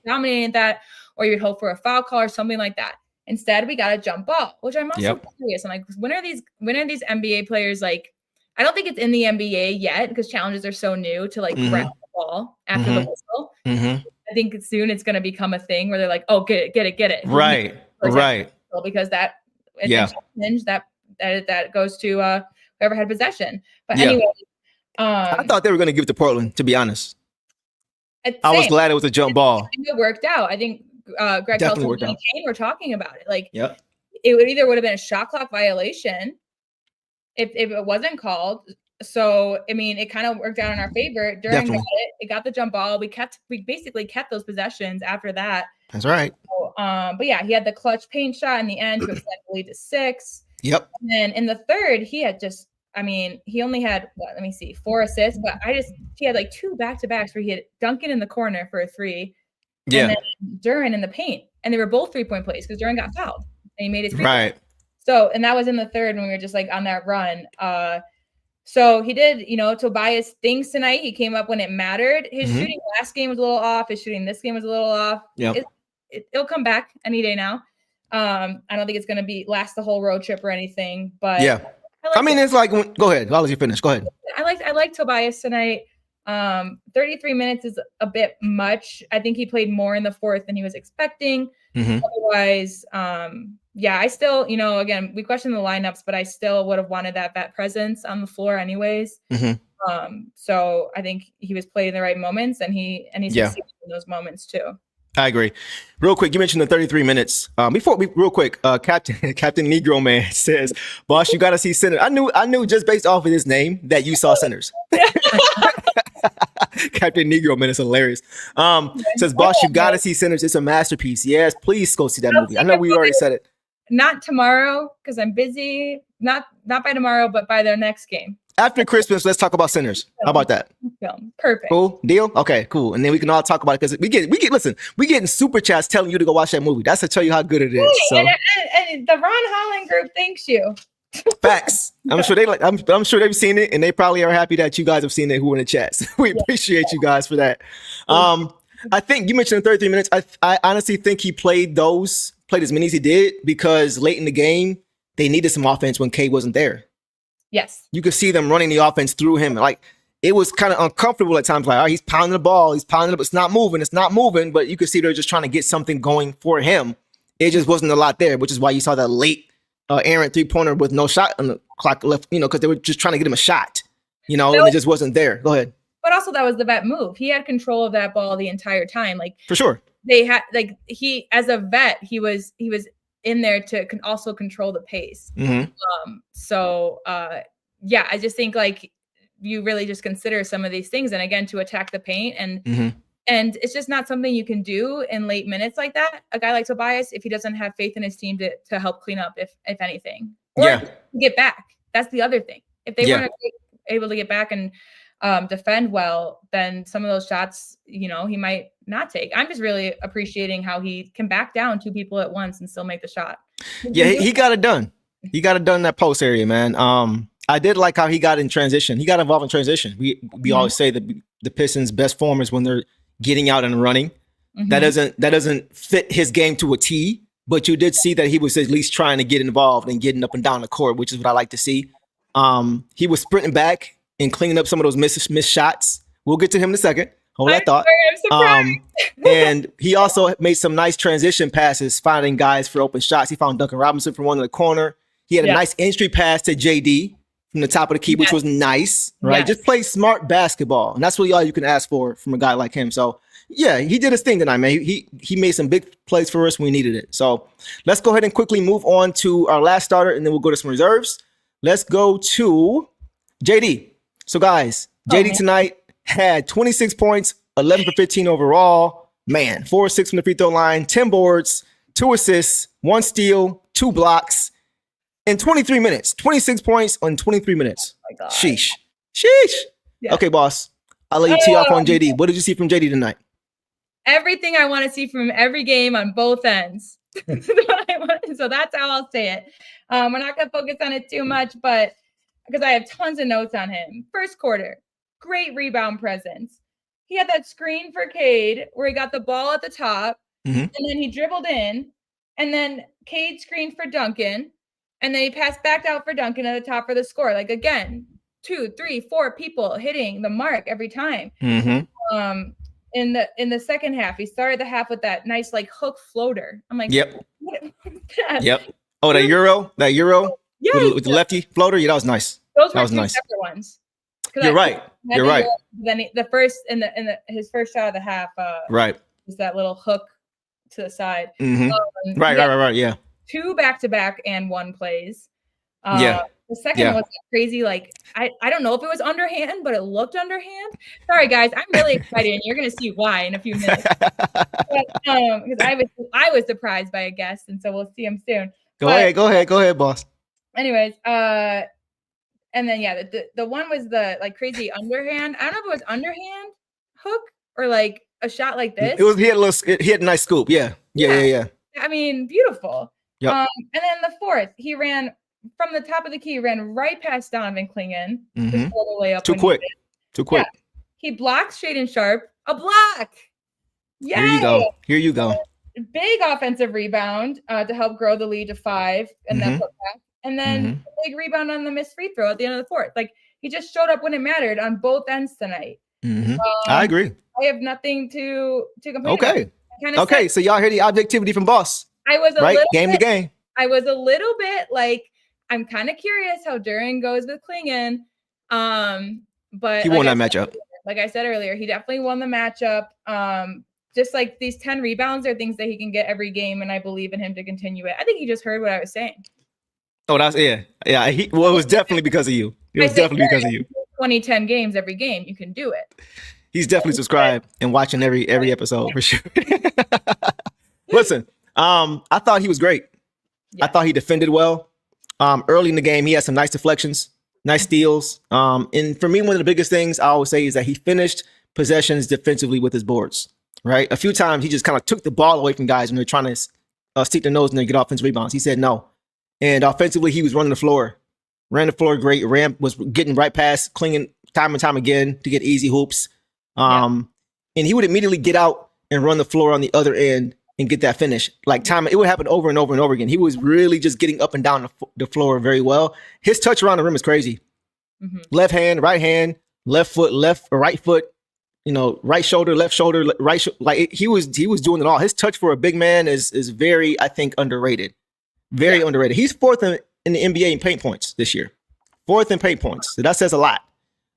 dominating that, or you'd hope for a foul call or something like that. Instead, we got a jump ball, which I'm also curious. I'm like, when are these NBA players like? I don't think it's in the NBA yet because challenges are so new to like grab the ball after the whistle. I think soon it's going to become a thing where they're like, oh, get it. Right. Because that challenge that goes to whoever had possession. But anyway, I thought they were going to give it to Portland, to be honest. I was glad it was a jump ball. It worked out. I think Greg Kelton and Kane were talking about it. Like, it would have been a shot clock violation if it wasn't called. So, I mean, it kind of worked out in our favor. Durham got it. It got the jump ball. We basically kept those possessions after that. That's right. So, but yeah, he had the clutch paint shot in the end to extend the lead to 6. Yep. And then in the third, he only had 4 assists, but he had like 2 back-to-backs where he had Duncan in the corner for a 3. Yeah. And then Duran in the paint. And they were both 3-point plays because Duran got fouled and he made his free right. throw. So, and that was in the third when we were just like on that run. So he did, Tobias things tonight. He came up when it mattered. His shooting last game was a little off. His shooting this game was a little off. Yep. It'll come back any day now. I don't think it's going to last the whole road trip or anything, but it's like, go ahead. I'll let you finish. Go ahead. I like Tobias tonight. 33 minutes is a bit much. I think he played more in the fourth than he was expecting. Otherwise, I still, again, we questioned the lineups, but I still would have wanted that vet presence on the floor anyways. So I think he was played in the right moments and he succeeded in those moments too. I agree. Real quick, you mentioned the 33 minutes. Real quick, Captain Negro Man says, "Boss, you got to see Sinners." I knew just based off of his name that you saw Sinners. Captain Negro Man is hilarious. Says, "Boss, you got to see Sinners. It's a masterpiece. Yes, please go see that movie." I know we already said it. Not tomorrow because I'm busy. Not by tomorrow, but by their next game. After Christmas, let's talk about Sinners. How about that? Film. Perfect. Cool deal. Okay, cool. And then we can all talk about it because we getting super chats telling you to go watch that movie. That's to tell you how good it is. So. And the Ron Holland group thanks you. Facts. I'm sure I'm sure they've seen it and they probably are happy that you guys have seen it who are in the chats. We appreciate you guys for that. I think you mentioned 33 minutes. I honestly think he played as many as he did because late in the game, they needed some offense when K wasn't there. Yes. You could see them running the offense through him. Like it was kind of uncomfortable at times. Like, he's pounding the ball. He's pounding it, but it's not moving. But you could see they're just trying to get something going for him. It just wasn't a lot there, which is why you saw that late errant 3-pointer with no shot on the clock left, because they were just trying to get him a shot, and it just wasn't there. Go ahead. But also that was the vet move. He had control of that ball the entire time. Like for sure. They had he as a vet, he was in there to also control the pace. I just think you really just consider some of these things and again to attack the paint and it's just not something you can do in late minutes like that. A guy like Tobias, if he doesn't have faith in his team to help clean up if anything or get back. That's the other thing. If they weren't able to get back and defend well, then some of those shots, he might not take. I'm just really appreciating how he can back down 2 people at once and still make the shot. Yeah, he got it done. He got it done in that post area, man. I did like how he got in transition. He got involved in transition. We always say that the Pistons' best form is when they're getting out and running. That doesn't fit his game to a T, but you did see that he was at least trying to get involved and getting up and down the court, which is what I like to see. He was sprinting back and cleaning up some of those missed shots. We'll get to him in a second. Hold that thought. And he also made some nice transition passes, finding guys for open shots. He found Duncan Robinson from one in the corner. He had a nice entry pass to JD from the top of the key, which was nice, right? Just play smart basketball. And that's really all you can ask for from a guy like him. So Yeah, he did his thing tonight, man. He made some big plays for us when we needed it. So let's go ahead and quickly move on to our last starter, and then we'll go to some reserves. Let's go to JD. So guys, JD tonight had 26 points, 11 for 15 overall. Man, 4 or 6 from the free throw line, 10 boards, 2 assists, 1 steal, 2 blocks in 23 minutes. 26 points on 23 minutes. Oh my God. Sheesh. Yeah. Okay, boss. I'll let you tee off on JD. What did you see from JD tonight? Everything I want to see from every game on both ends. So that's how I'll say it. We're not going to focus on it too much, but because I have tons of notes on him. First quarter, great rebound presence. He had that screen for Cade where he got the ball at the top, and then he dribbled in, and then Cade screened for Duncan, and then he passed back out for Duncan at the top for the score. Like, again, 2, 3, 4 people hitting the mark every time. In the second half, he started the half with that nice like hook floater. I'm like, yep. Yep. Oh, that Euro Yeah, with the lefty floater. Yeah, that was nice. Those that were was two nice. separate ones. You're right. You're right. Then the first in his first shot of the half, right, was that little hook to the side. Right. Yeah. 2 back-to-back and 1 plays. Yeah. The second was crazy. Like I don't know if it was underhand, but it looked underhand. Sorry, guys. I'm really excited, and you're gonna see why in a few minutes. Because I was surprised by a guest, and so we'll see him soon. Go ahead, boss. Anyways, and then the one was the like crazy underhand. I don't know if it was underhand hook or like a shot like this. It was he had a nice scoop. Yeah. I mean, beautiful. Yep. And then the fourth, he ran from the top of the key, ran right past Donovan Klingen. Just all the way up. Too quick. Yeah. He blocks Shaden Sharp. A block. Yeah. Here you go. Big offensive rebound to help grow the lead to 5 and then put back. And then a big rebound on the missed free throw at the end of the fourth. Like he just showed up when it mattered on both ends tonight. I agree. I have nothing to complain about. Okay. So y'all hear the objectivity from boss. I was game to game. I was a little bit like, I'm kind of curious how Duran goes with Klingen. But he won that matchup. Like I said earlier, he definitely won the matchup. Just like these 10 rebounds are things that he can get every game, and I believe in him to continue it. I think he just heard what I was saying. Oh, that's yeah. It was definitely because of you. It was definitely because of you. 20-10 games every game, you can do it. He's definitely subscribed and watching every episode for sure. Listen, I thought he was great. Yeah. I thought he defended well. Early in the game, he had some nice deflections, nice steals. And for me, one of the biggest things I always say is that he finished possessions defensively with his boards. Right, a few times he just kind of took the ball away from guys when they're trying to stick their nose and get offensive rebounds. He said no. And offensively, he was running the floor. Ran the floor great. Was getting right past Klingen time and time again to get easy hoops. And he would immediately get out and run the floor on the other end and get that finish. Like it would happen over and over and over again. He was really just getting up and down the floor very well. His touch around the rim is crazy. Left hand, right hand, left foot, left or right foot. Right shoulder, left shoulder, right. He was doing it all. His touch for a big man is very, I think, underrated. Very underrated. He's 4th in the NBA in paint points this year. 4th in paint points. So that says a lot.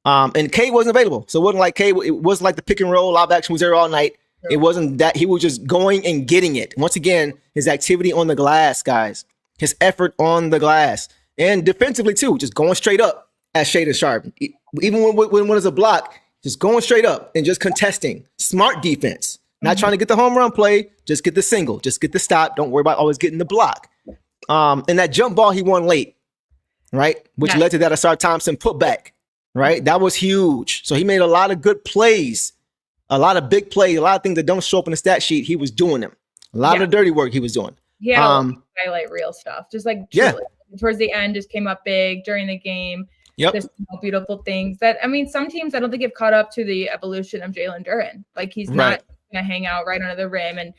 And Cade wasn't available. So it wasn't like Cade. It wasn't like the pick and roll. Live action was there all night. It wasn't that. He was just going and getting it. Once again, his activity on the glass, guys. His effort on the glass. And defensively, too. Just going straight up at Shaden Sharp. Even when it's a block, just going straight up and just contesting. Smart defense. Not trying to get the home run play. Just get the single. Just get the stop. Don't worry about always getting the block. And that jump ball he won late, right? Which led to that Asar Thompson putback, right? That was huge. So he made a lot of good plays. A lot of big plays. A lot of things that don't show up in the stat sheet. He was doing them. A lot of the dirty work he was doing. Yeah, highlight real stuff. Just like towards the end, just came up big during the game. Yep. There's beautiful things that, I mean, some teams I don't think have caught up to the evolution of Jalen Duran. Like he's not going to hang out right under the rim and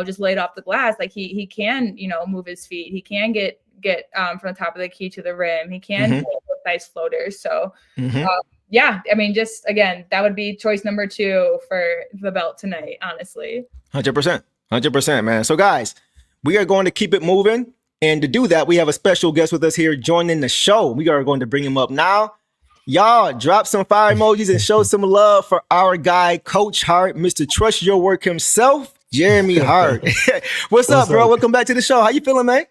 just lay it off the glass. Like he can, move his feet. He can get from the top of the key to the rim. He can make nice floaters. So I mean, just again, that would be choice number 2 for the belt tonight, honestly. 100%, man. So guys, we are going to keep it moving. And to do that, we have a special guest with us here joining the show. We are going to bring him up now. Y'all drop some fire emojis and show some love for our guy, Coach Hart, Mr. Trust Your Work himself, Jeremy Hart. What's up, bro? Welcome back to the show. How you feeling, man?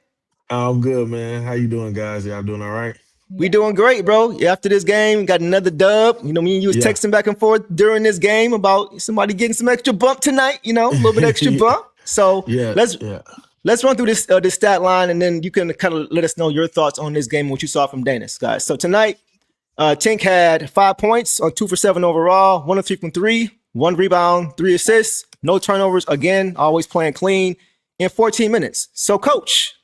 I'm good, man. How you doing, guys? Y'all doing all right? We doing great, bro. After this game, got another dub. You know, me and you was texting back and forth during this game about somebody getting some extra bump tonight. You know, a little bit extra bump. So let's run through this stat line, and then you can kind of let us know your thoughts on this game and what you saw from Danis, guys. So tonight, Tink had 5 points on 2 for 7 overall, 1 of 3 from 3, 1 rebound, 3 assists, no turnovers. Again, always playing clean in 14 minutes. So, Coach,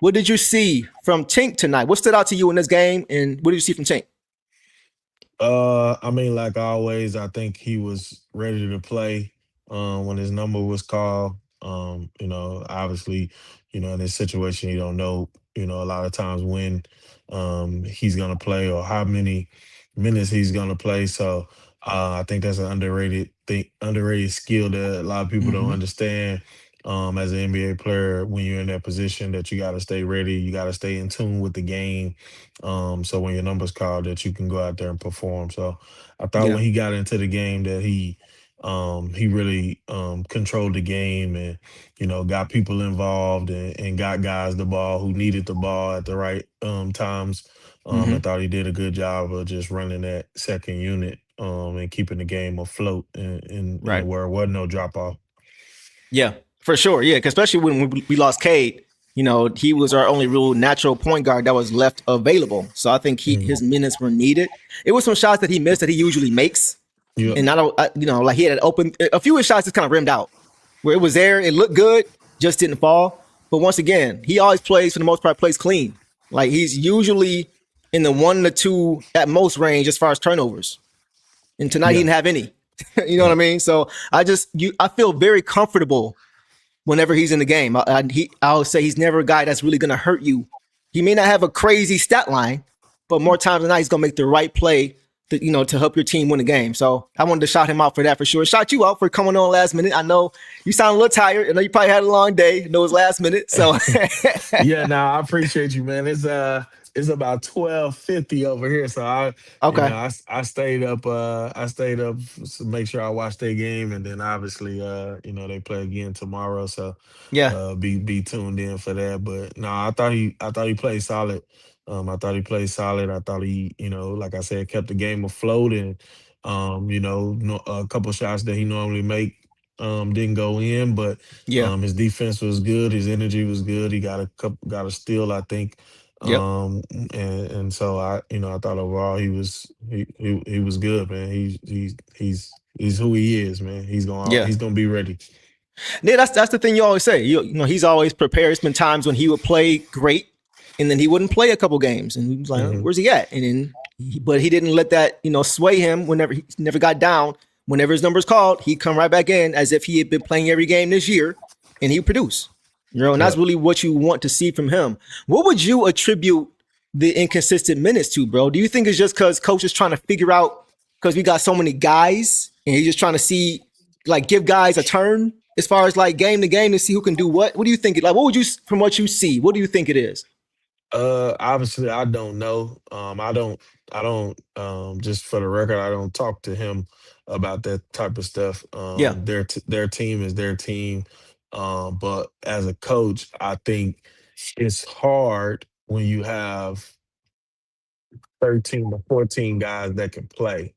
what did you see from Tink tonight? What stood out to you in this game, and what did you see from Tink? I mean, like always, I think he was ready to play when his number was called. You know, obviously, you know, in this situation, you don't know, you know, a lot of times when he's gonna play or how many minutes he's gonna play. So I think that's an underrated skill that a lot of people don't understand. As an NBA player, when you're in that position, that you got to stay ready, you got to stay in tune with the game. So when your number's called, that you can go out there and perform. So I thought when he got into the game that he really controlled the game and, you know, got people involved and got guys the ball who needed the ball at the right times. I thought he did a good job of just running that second unit and keeping the game afloat and where it wasn't no drop off. Yeah, for sure. Yeah, especially when we lost Cade, you know, he was our only real natural point guard that was left available. So I think his minutes were needed. It was some shots that he missed that he usually makes. Yeah. And you know, like he had a few of his shots just kind of rimmed out where it was there. It looked good, just didn't fall. But once again, he always plays, for the most part, plays clean. Like he's usually in the 1 to 2 at most range as far as turnovers. And tonight he didn't have any. You know what I mean? So I feel very comfortable whenever he's in the game. I would say he's never a guy that's really going to hurt you. He may not have a crazy stat line, but more times than not, he's going to make the right play to help your team win the game. So I wanted to shout him out for that for sure. Shout you out for coming on last minute. I know you sound a little tired. I know you probably had a long day. I know it was last minute. So I appreciate you, man. It's about 12:50 over here, so I stayed up. I stayed up to make sure I watched their game, and then obviously, they play again tomorrow. So be tuned in for that. But no, I thought he played solid. I thought he played solid. I thought he, like I said, kept the game afloat, and a couple shots that he normally make didn't go in, but his defense was good. His energy was good. He got a steal, I think. And so I thought overall he was good, man. He's who he is, man. He's gonna be ready. Yeah, that's the thing you always say. You know, he's always prepared. There's been times when he would play great, and then he wouldn't play a couple games, and he was like, "Where's he at?" And then, but he didn't let that sway him. Whenever he never got down, whenever his number's called, he'd come right back in as if he had been playing every game this year, and he'd produce. And that's really what you want to see from him. What would you attribute the inconsistent minutes to, bro? Do you think it's just because coach is trying to figure out, because we got so many guys, and he's just trying to see, like, give guys a turn as far as like game to game to see who can do what? What do you think? Like, what would you, from what you see, what do you think it is? Obviously, I don't know. I don't. Just for the record, I don't talk to him about that type of stuff. Their team is their team. But as a coach, I think it's hard when you have 13 to 14 guys that can play.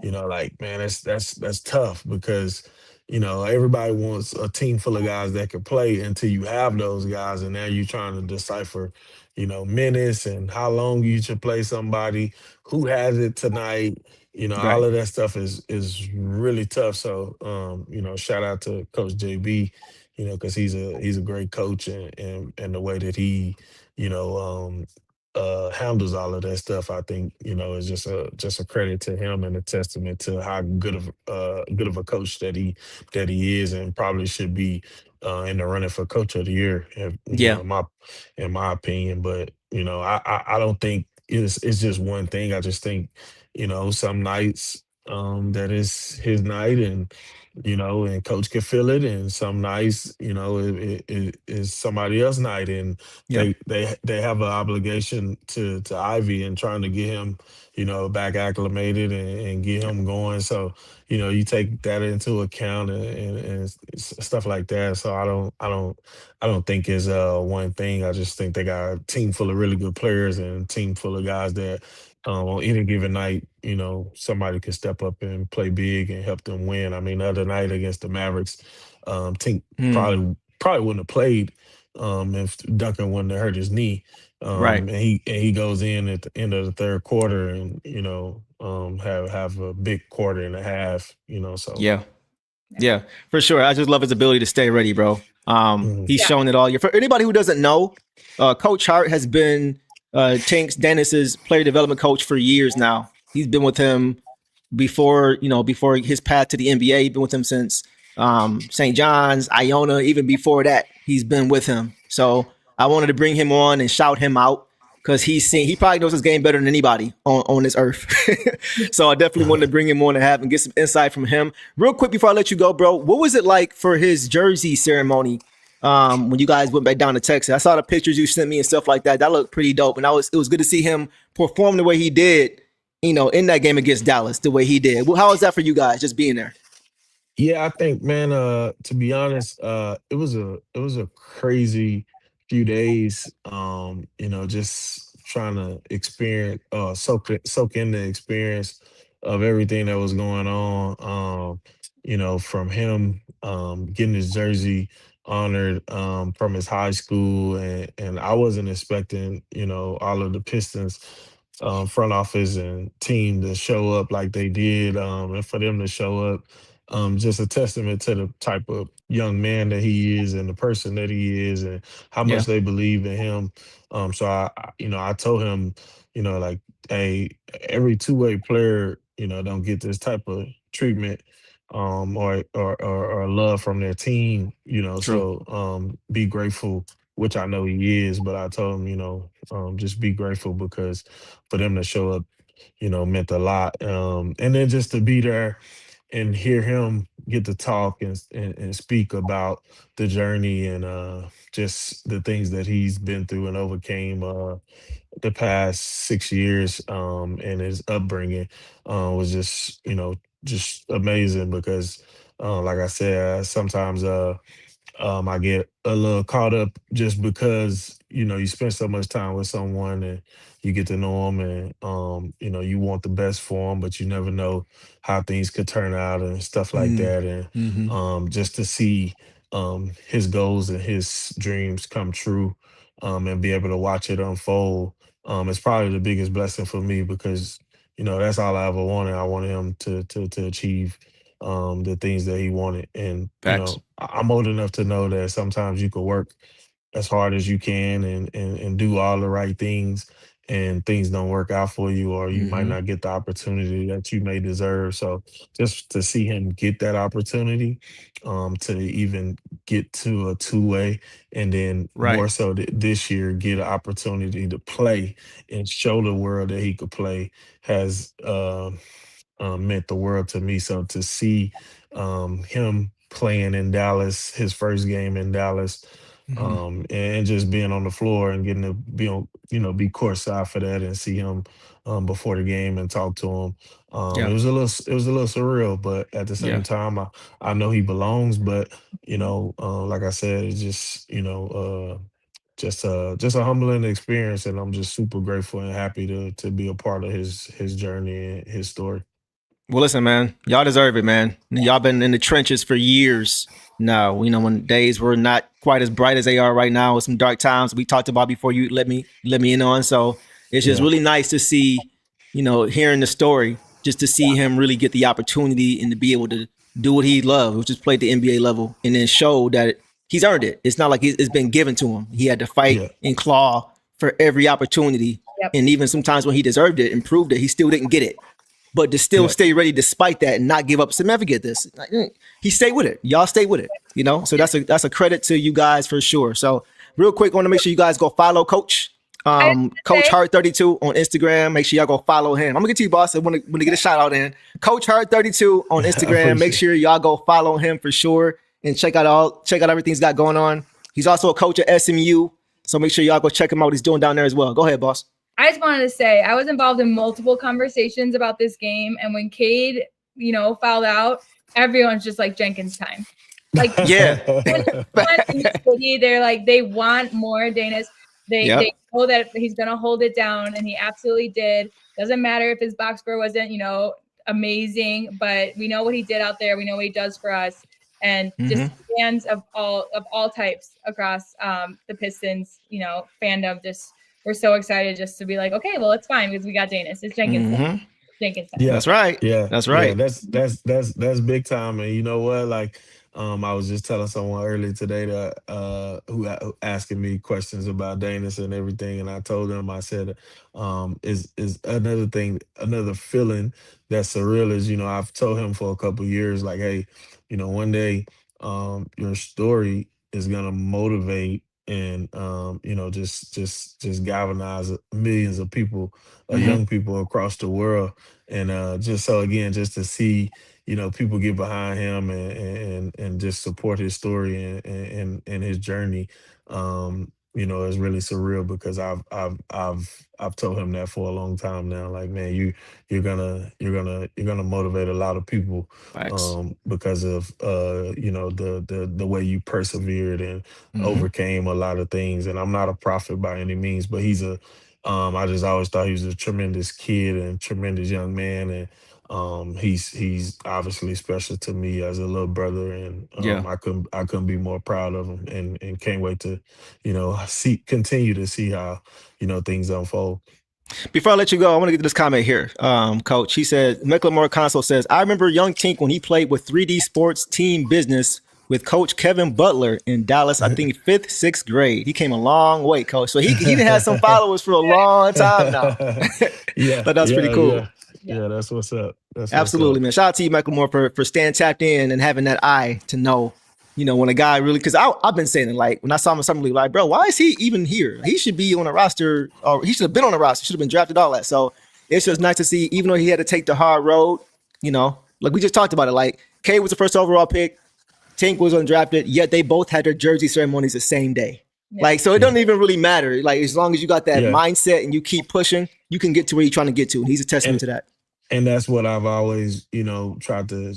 Like, man, that's tough because, everybody wants a team full of guys that can play until you have those guys. And now you're trying to decipher, minutes and how long you should play somebody, who has it tonight. All of that stuff is really tough. So, shout out to Coach JB, because he's a great coach and the way that he, handles all of that stuff, I think, is just a credit to him and a testament to how good of a coach that he is, and probably should be in the running for coach of the year. In my opinion. But I don't think it's just one thing. I just think some nights that is his night, and and coach can feel it, and some nights, it is somebody else's night, and Yeah. they have an obligation to Ivy and trying to get him, back acclimated and get him going. So, you take that into account and stuff like that. So I don't think it's one thing. I just think they got a team full of really good players and a team full of guys that on any given night, somebody could step up and play big and help them win. I mean, the other night against the Mavericks, Tink Mm, probably wouldn't have played if Duncan wouldn't have hurt his knee. right. And he goes in at the end of the third quarter and have a big quarter and a half. So Yeah. Yeah, for sure. I just love his ability to stay ready, bro. mhm. He's Yeah. shown it all year. For anybody who doesn't know, Coach Hart has been Tink's Dennis's player development coach for years now. He's been with him before his path to the NBA. He's been with him since St. John's, Iona, even before that. He's been with him. So I wanted to bring him on and shout him out because he probably knows his game better than anybody on this earth. So I definitely wanted to bring him on and get some insight from him. Real quick before I let you go, bro, what was it like for his jersey ceremony when you guys went back down to Texas? I saw the pictures you sent me and stuff like that. That looked pretty dope. And it was good to see him perform the way he did, in that game against Dallas, the way he did. Well, how was that for you guys, just being there? Yeah, I think, man, to be honest, it was a crazy few days. Just trying to experience, soak in the experience of everything that was going on. From him getting his jersey honored from his high school, and I wasn't expecting, all of the Pistons front office and team to show up like they did, and for them to show up, just a testament to the type of young man that he is and the person that he is and how Yeah. much they believe in him. So I told him, like, hey, every two-way player, don't get this type of treatment, or love from their team, True. so be grateful, which I know he is, but I told him, just be grateful because for them to show up, meant a lot. And then just to be there and hear him get to talk and speak about the journey and just the things that he's been through and overcame the past 6 years, and his upbringing was just amazing because like I said, sometimes I get a little caught up just because you spend so much time with someone and you get to know them, and you want the best for them, but you never know how things could turn out and stuff like Mm, that. And hmm. just to see his goals and his dreams come true, and be able to watch it unfold, is probably the biggest blessing for me because that's all I ever wanted. I wanted him to achieve the things that he wanted. And, Facts. I'm old enough to know that sometimes you could work as hard as you can and do all the right things and things don't work out for you, or you might Hmm. not get the opportunity that you may deserve. So just to see him get that opportunity, to even get to a two-way, and then Right. more so this year get an opportunity to play and show the world that he could play has meant the world to me. So to see him playing in Dallas, his first game in Dallas, Hmm. and just being on the floor and getting to be courtside for that and see him before the game and talk to him. Yeah. It was a little surreal, but at the same Yeah. time, I know he belongs. But like I said, it's just just a humbling experience, and I'm just super grateful and happy to be a part of his journey and his story. Well, listen, man, y'all deserve it, man. Y'all been in the trenches for years now. When days were not quite as bright as they are right now, with some dark times we talked about before you let me in on. So it's just Yeah, really nice to see, hearing the story, just to see him really get the opportunity and to be able to do what he loved, which is play at the NBA level, and then show that he's earned it. It's not like it's been given to him. He had to fight yeah, and claw for every opportunity, Yep. and even sometimes when he deserved it and proved it, he still didn't get it, but to still yeah. stay ready despite that and not give up. So never get this. He stayed with it. Y'all stay with it. So that's a credit to you guys for sure. So real quick, I want to make sure you guys go follow Coach Coach Hart 32 on Instagram. Make sure y'all go follow him. I'm gonna get to you, boss. I want to get a shout out in. Coach Hart 32 on Instagram. Make sure y'all go follow him for sure and check out everything he's got going on. He's also a coach at SMU, so make sure y'all go check him out what he's doing down there as well. Go ahead, boss. I just wanted to say I was involved in multiple conversations about this game, and when Cade, fouled out, everyone's just like Jenkins time. Like, yeah, they're like they want more Danis. They know that he's gonna hold it down, and he absolutely did. Doesn't matter if his box score wasn't, amazing, but we know what he did out there. We know what he does for us, and just fans of all types across the Pistons, fandom. Just we're so excited just to be like, okay, well, it's fine because we got Danis. It's Jenkins. Jenkins. Yeah, that's right. Yeah, that's right. Yeah, that's big time. And you know what? Like, I was just telling someone earlier today that who asking me questions about Danis and everything, and I told them, I said, is another feeling that's surreal is, I've told him for a couple years, like, hey, one day, your story is gonna motivate and just galvanize millions of people, young people across the world, and just so again, just to see people get behind him and just support his story and his journey. Is really surreal because I've told him that for a long time now. Like, man, you're gonna motivate a lot of people because of the way you persevered and overcame a lot of things. And I'm not a prophet by any means, but I just always thought he was a tremendous kid and tremendous young man, and he's obviously special to me as a little brother, and I couldn't be more proud of him, and can't wait to continue to see how things unfold. Before I let you go, I want to get to this comment here, Coach. He said, Mecklemore Console says, I remember young Tink when he played with 3D Sports Team Business with Coach Kevin Butler in Dallas, I think 5th, 6th grade. He came a long way, Coach. So he had some followers for a long time now. But that's pretty cool. Yeah, that's what's up. Absolutely, man. Shout out to you, Michael Moore, for staying tapped in and having that eye to know, when a guy really, because I've been saying it, like, when I saw him in Summer League, like, bro, why is he even here? He should be on a roster, or he should have been on a roster, should have been drafted, all that. So it's just nice to see, even though he had to take the hard road, like we just talked about it, like, K was the first overall pick, Tink was undrafted, yet they both had their jersey ceremonies the same day. Yeah. Like, so it doesn't even really matter. Like, as long as you got that mindset and you keep pushing, you can get to where you're trying to get to. And he's a testament to that. And that's what I've always, tried to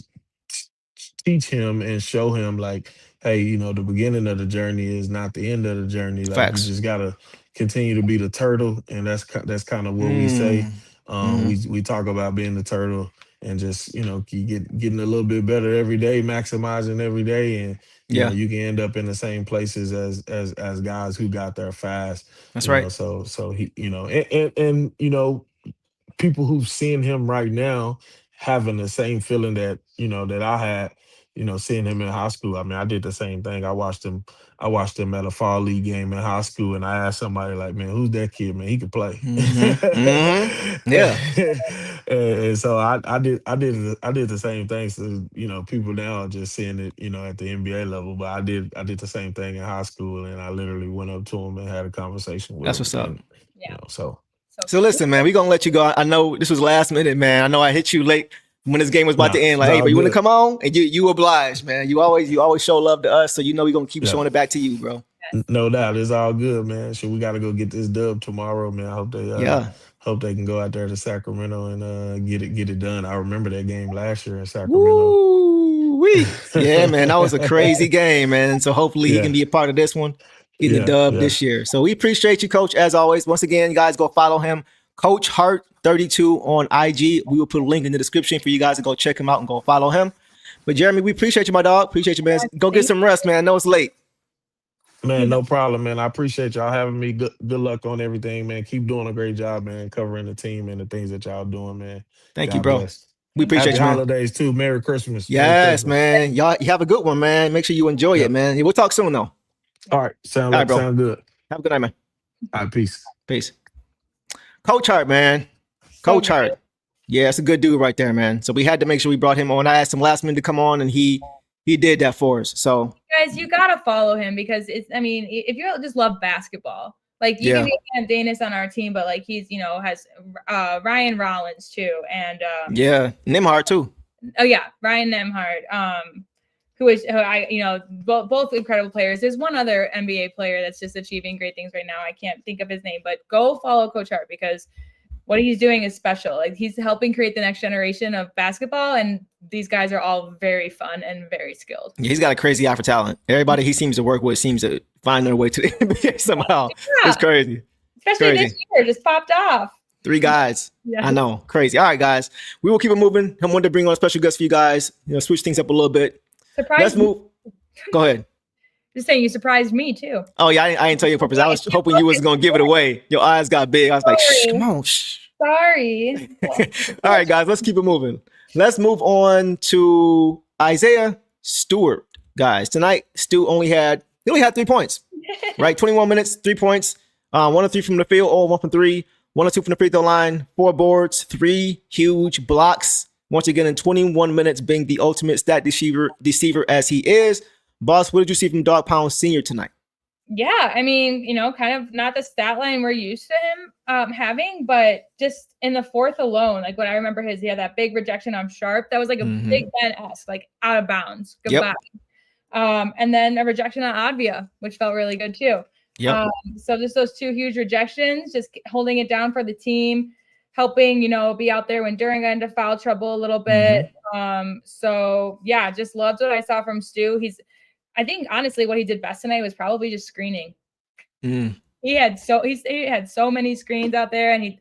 teach him and show him, like, hey, the beginning of the journey is not the end of the journey. Like, Facts. you just gotta continue to be the turtle, and that's kind of what we say. We talk about being the turtle and just keep getting a little bit better every day, maximizing every day, and you can end up in the same places as guys who got there fast. That's right. So he, and people who've seen him right now having the same feeling that that I had, seeing him in high school. I mean, I did the same thing. I watched him at a fall league game in high school, and I asked somebody, like, man, who's that kid? Man, he could play. Yeah. and so I did the same thing. So people now are just seeing it at the NBA level, but I did the same thing in high school, and I literally went up to him and had a conversation with him. That's what's up. So listen, man, we're going to let you go. I know this was last minute, man. I know I hit you late when this game was about to end. Like, hey, but you want to come on? And you obliged, man. You always show love to us, so we're going to keep showing it back to you, bro. No doubt. It's all good, man. So we got to go get this dub tomorrow, man. I hope they can go out there to Sacramento and get it done. I remember that game last year in Sacramento. Woo-wee. Yeah, man, that was a crazy game, man. So hopefully he can be a part of this one. Get the dub this year. So we appreciate you, Coach, as always. Once again, you guys go follow him, Coach Hart 32 on IG. We will put a link in the description for you guys to go check him out and go follow him. But Jeremy, we appreciate you, my dog. Appreciate you, man. Go get some rest, man. I know it's late. Man, no problem, man. I appreciate y'all having me. Good luck on everything, man. Keep doing a great job, man, covering the team and the things that y'all doing, man. Thank you, bro. Bless. We appreciate Happy you, man. holidays too. Merry Christmas. Yes, Merry Christmas. man. Y'all, you have a good one, man. Make sure you enjoy it, man. We'll talk soon, though. All right. Sound good. Have a good night, man. All right, peace. Peace. Coach Hart, man. Coach Hart. Yeah, it's a good dude right there, man. So we had to make sure we brought him on. I asked him last minute to come on, and he did that for us. So guys, you gotta follow him because if you just love basketball, Like you can have Danis on our team, but like he's has Ryan Rollins too, and Nembhard too. Oh yeah, Ryan Nembhard, who I both incredible players. There's one other NBA player that's just achieving great things right now. I can't think of his name, but go follow Coach Hart because what he's doing is special. Like he's helping create the next generation of basketball, and these guys are all very fun and very skilled. Yeah, he's got a crazy eye for talent. Everybody he seems to work with seems to find their way to the NBA somehow. Yeah. It's crazy. Especially this year, just popped off. 3 guys. Yes. I know. Crazy. All right, guys. We will keep it moving. I wanted to bring on a special guest for you guys. Switch things up a little bit. Let's move. Go ahead. Just saying, you surprised me too. Oh yeah, I didn't tell you on purpose. I was hoping you was gonna give it away. Your eyes got big. I was like, shh, come on, shh. Sorry. All right, guys, let's keep it moving. Let's move on to Isaiah Stewart. Guys, tonight Stu only had 3 points. Right? 21 minutes, 3 points. 1 of 3 from the field, all 1 from 3. 1 or 2 from the free throw line, 4 boards, 3 huge blocks. Once again, in 21 minutes, being the ultimate stat deceiver as he is. Boss, what did you see from Dog Pound Sr. tonight? Yeah, I mean, kind of not the stat line we're used to him having, but just in the fourth alone, like what I remember he had that big rejection on Sharp. That was like a big Ben-esque, like out of bounds. Goodbye. Yep. And then a rejection on Advia, which felt really good too. Yep. So just those 2 huge rejections, just holding it down for the team, helping, be out there when Duran got into foul trouble a little bit. So yeah, just loved what I saw from Stu. I think honestly what he did best tonight was probably just screening. He had so many screens out there, and did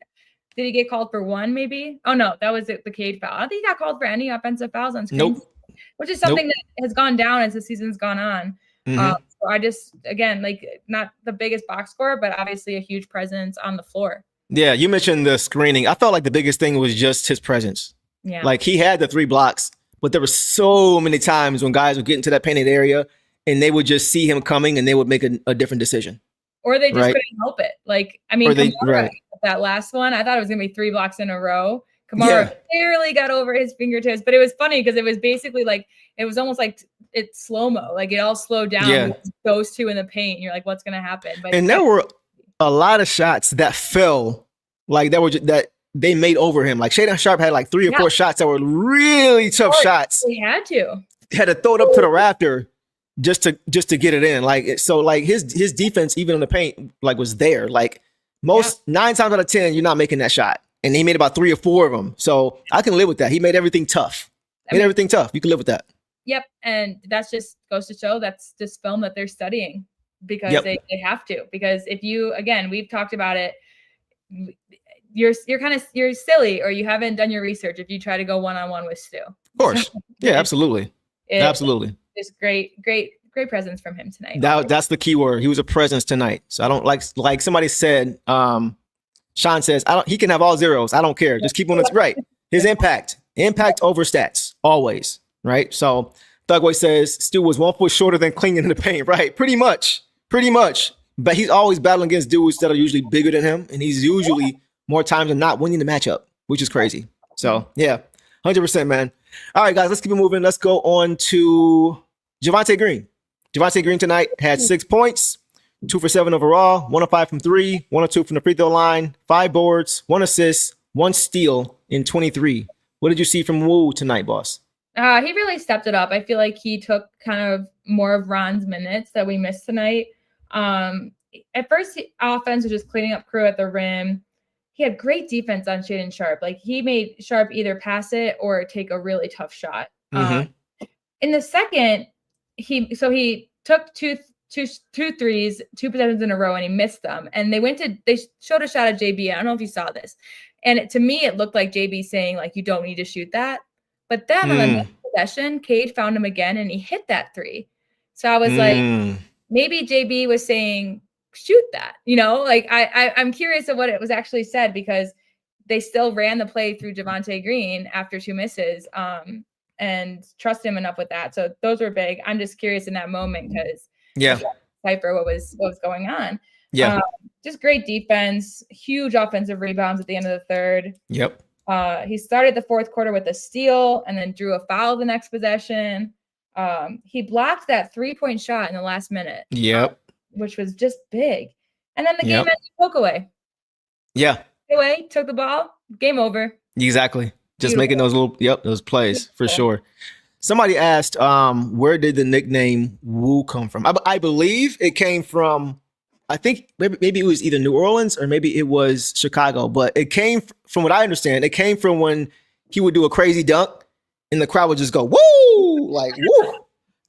he get called for 1 maybe? Oh no, that was the Cade foul. I don't think he got called for any offensive fouls on screens. Nope. Which is something that has gone down as the season's gone on. So I just, again, like not the biggest box score, but obviously a huge presence on the floor. Yeah, you mentioned the screening. I felt like the biggest thing was just his presence. Yeah. Like he had the 3 blocks, but there were so many times when guys would get into that painted area and they would just see him coming and they would make a different decision. Or they just couldn't help it. Like, I mean, that last one, I thought it was going to be 3 blocks in a row. Kamara barely got over his fingertips, but it was funny because it was basically like, it was almost like it's slow-mo. Like it all slowed down with those 2 in the paint. You're like, what's going to happen? But there were a lot of shots that fell, like that they made over him. Like Shaedon Sharp had like 3 or 4 shots that were really tough shots. He had to throw it up to the rafter just to get it in. Like so, like his defense, even in the paint, like was there. Like 9 times out of 10, you're not making that shot. And he made about 3 or 4 of them. So I can live with that. He made everything tough. Everything tough. You can live with that. Yep. And that's just goes to show that's just film that they're studying because they have to. Because if you, again, we've talked about it, you're silly or you haven't done your research if you try to go one-on-one with Stu. Of course. Yeah, absolutely. Absolutely. Just great presence from him tonight. That's the key word. He was a presence tonight. So I don't like somebody said, Sean says, he can have all zeros. I don't care. Just keep on its right. His impact over stats, always. Right. So Thugway says Stu was 1 foot shorter than clinging in the paint. Right. Pretty much. But he's always battling against dudes that are usually bigger than him. And he's usually more times than not winning the matchup, which is crazy. So yeah, 100%, man. All right, guys, let's keep it moving. Let's go on to Javonte Green. Javonte Green tonight had 6 points. 2 for 7 overall, 1 of 5 from 3, 1 or 2 from the free throw line, 5 boards, 1 assist, 1 steal in 23. What did you see from Wu tonight, boss? He really stepped it up. I feel like he took kind of more of Ron's minutes that we missed tonight. At first, offense was just cleaning up crew at the rim. He had great defense on Shaedon Sharp. Like he made Sharp either pass it or take a really tough shot. In the second, he took two threes, 2 possessions in a row, and he missed them. And they showed a shot at JB. I don't know if you saw this. And to me, it looked like JB saying, like, you don't need to shoot that. But then on the next possession, Cade found him again, and he hit that 3. So I was like, maybe JB was saying, shoot that. Like I'm curious of what it was actually said because they still ran the play through Javonte Green after 2 misses and trust him enough with that. So those were big. I'm just curious in that moment because decipher what was going on. Just great defense, huge offensive rebounds at the end of the third. He started the fourth quarter with a steal and then drew a foul the next possession. He blocked that 3-point shot in the last minute. Which was just big. And then the game ended poke away. Yeah. Away, took the ball, game over. Exactly. Just making those those plays for sure. Somebody asked, where did the nickname Woo come from? I believe it came from, I think maybe it was either New Orleans or maybe it was Chicago, but it came from what I understand. It came from when he would do a crazy dunk and the crowd would just go, woo, like, woo.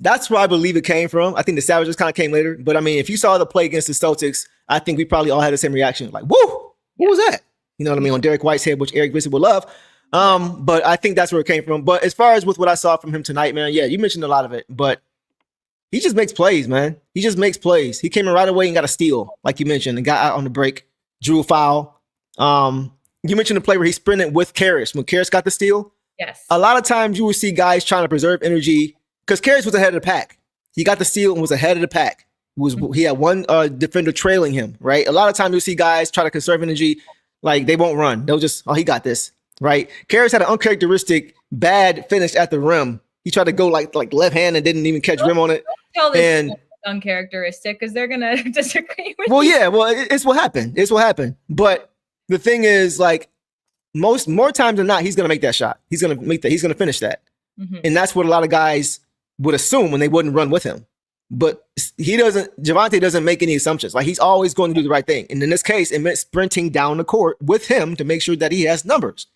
That's where I believe it came from. I think the Savages kind of came later. But I mean, if you saw the play against the Celtics, I think we probably all had the same reaction. Like, woo, what was that? You know what I mean? On Derek White's head, which Eric Vincent would love. But I think that's where it came from. But as far as with what I saw from him tonight, man, yeah, you mentioned a lot of it. But he just makes plays, man. He just makes plays. He came in right away and got a steal, like you mentioned, and got out on the break, drew a foul. You mentioned the play where he sprinted with Karras. When Karras got the steal, yes. A lot of times you will see guys trying to preserve energy because Karras was ahead of the pack. He got the steal and was ahead of the pack. He had one defender trailing him, right? A lot of times you'll see guys try to conserve energy, like they won't run. They'll just, he got this, right? Karras had an uncharacteristic bad finish at the rim. He tried to go like left hand and didn't even catch rim on it. Tell this uncharacteristic because they're gonna disagree with you. Yeah, well, it's what happened. It's what happened. But the thing is, like, more times than not, he's gonna make that shot. He's gonna make that. He's gonna finish that. Mm-hmm. And that's what a lot of guys would assume when they wouldn't run with him. But he doesn't. Javonte doesn't make any assumptions. Like, he's always going to do the right thing. And in this case, it meant sprinting down the court with him to make sure that he has numbers,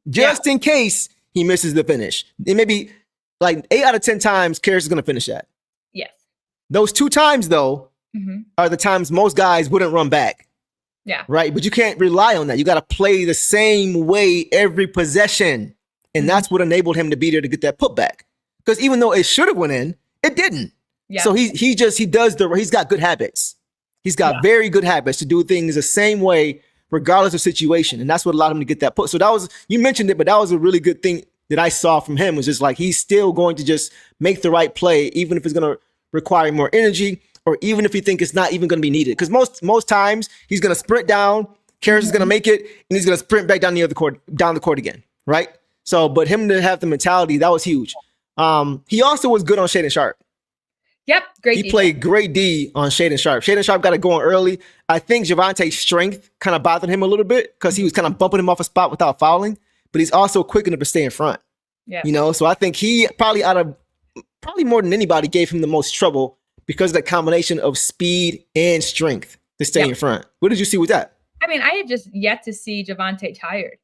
just in case he misses the finish. It may be like 8 out of 10 times Karras is going to finish that. Yes. Those 2 times though are the times most guys wouldn't run back. Yeah. Right. But you can't rely on that. You got to play the same way every possession. And that's what enabled him to be there to get that putback. Because even though it should have went in, it didn't. Yeah. So he's got good habits. He's got very good habits to do things the same way, regardless of situation. And that's what allowed him to get that put. So that was, you mentioned it, but that was a really good thing that I saw from him, was just like, he's still going to just make the right play, even if it's going to require more energy, or even if you think it's not even going to be needed. Because most times he's going to sprint down, Karras is going to make it, and he's going to sprint back down the court again. Right. So, but him to have the mentality, that was huge. He also was good on Shaedon Sharpe. Yep, great. He played great D on Shaedon Sharpe. Shaedon Sharpe got it going early. I think Javonte's strength kind of bothered him a little bit because he was kind of bumping him off a spot without fouling, but he's also quick enough to stay in front. Yeah. You know, so I think he probably more than anybody gave him the most trouble because of the combination of speed and strength to stay in front. What did you see with that? I mean, I had just yet to see Javonte tired.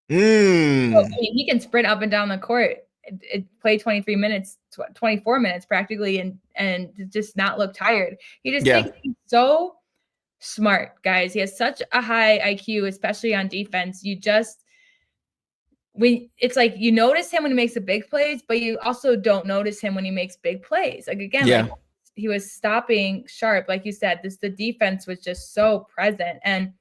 So, I mean, he can sprint up and down the court, play 23 minutes, 24 minutes practically, and just not look tired. He just thinks he's so smart, guys. He has such a high IQ, especially on defense. It's like you notice him when he makes the big plays, but you also don't notice him when he makes big plays. Like, again, like, he was stopping Sharpe, like you said. The defense was just so present. And,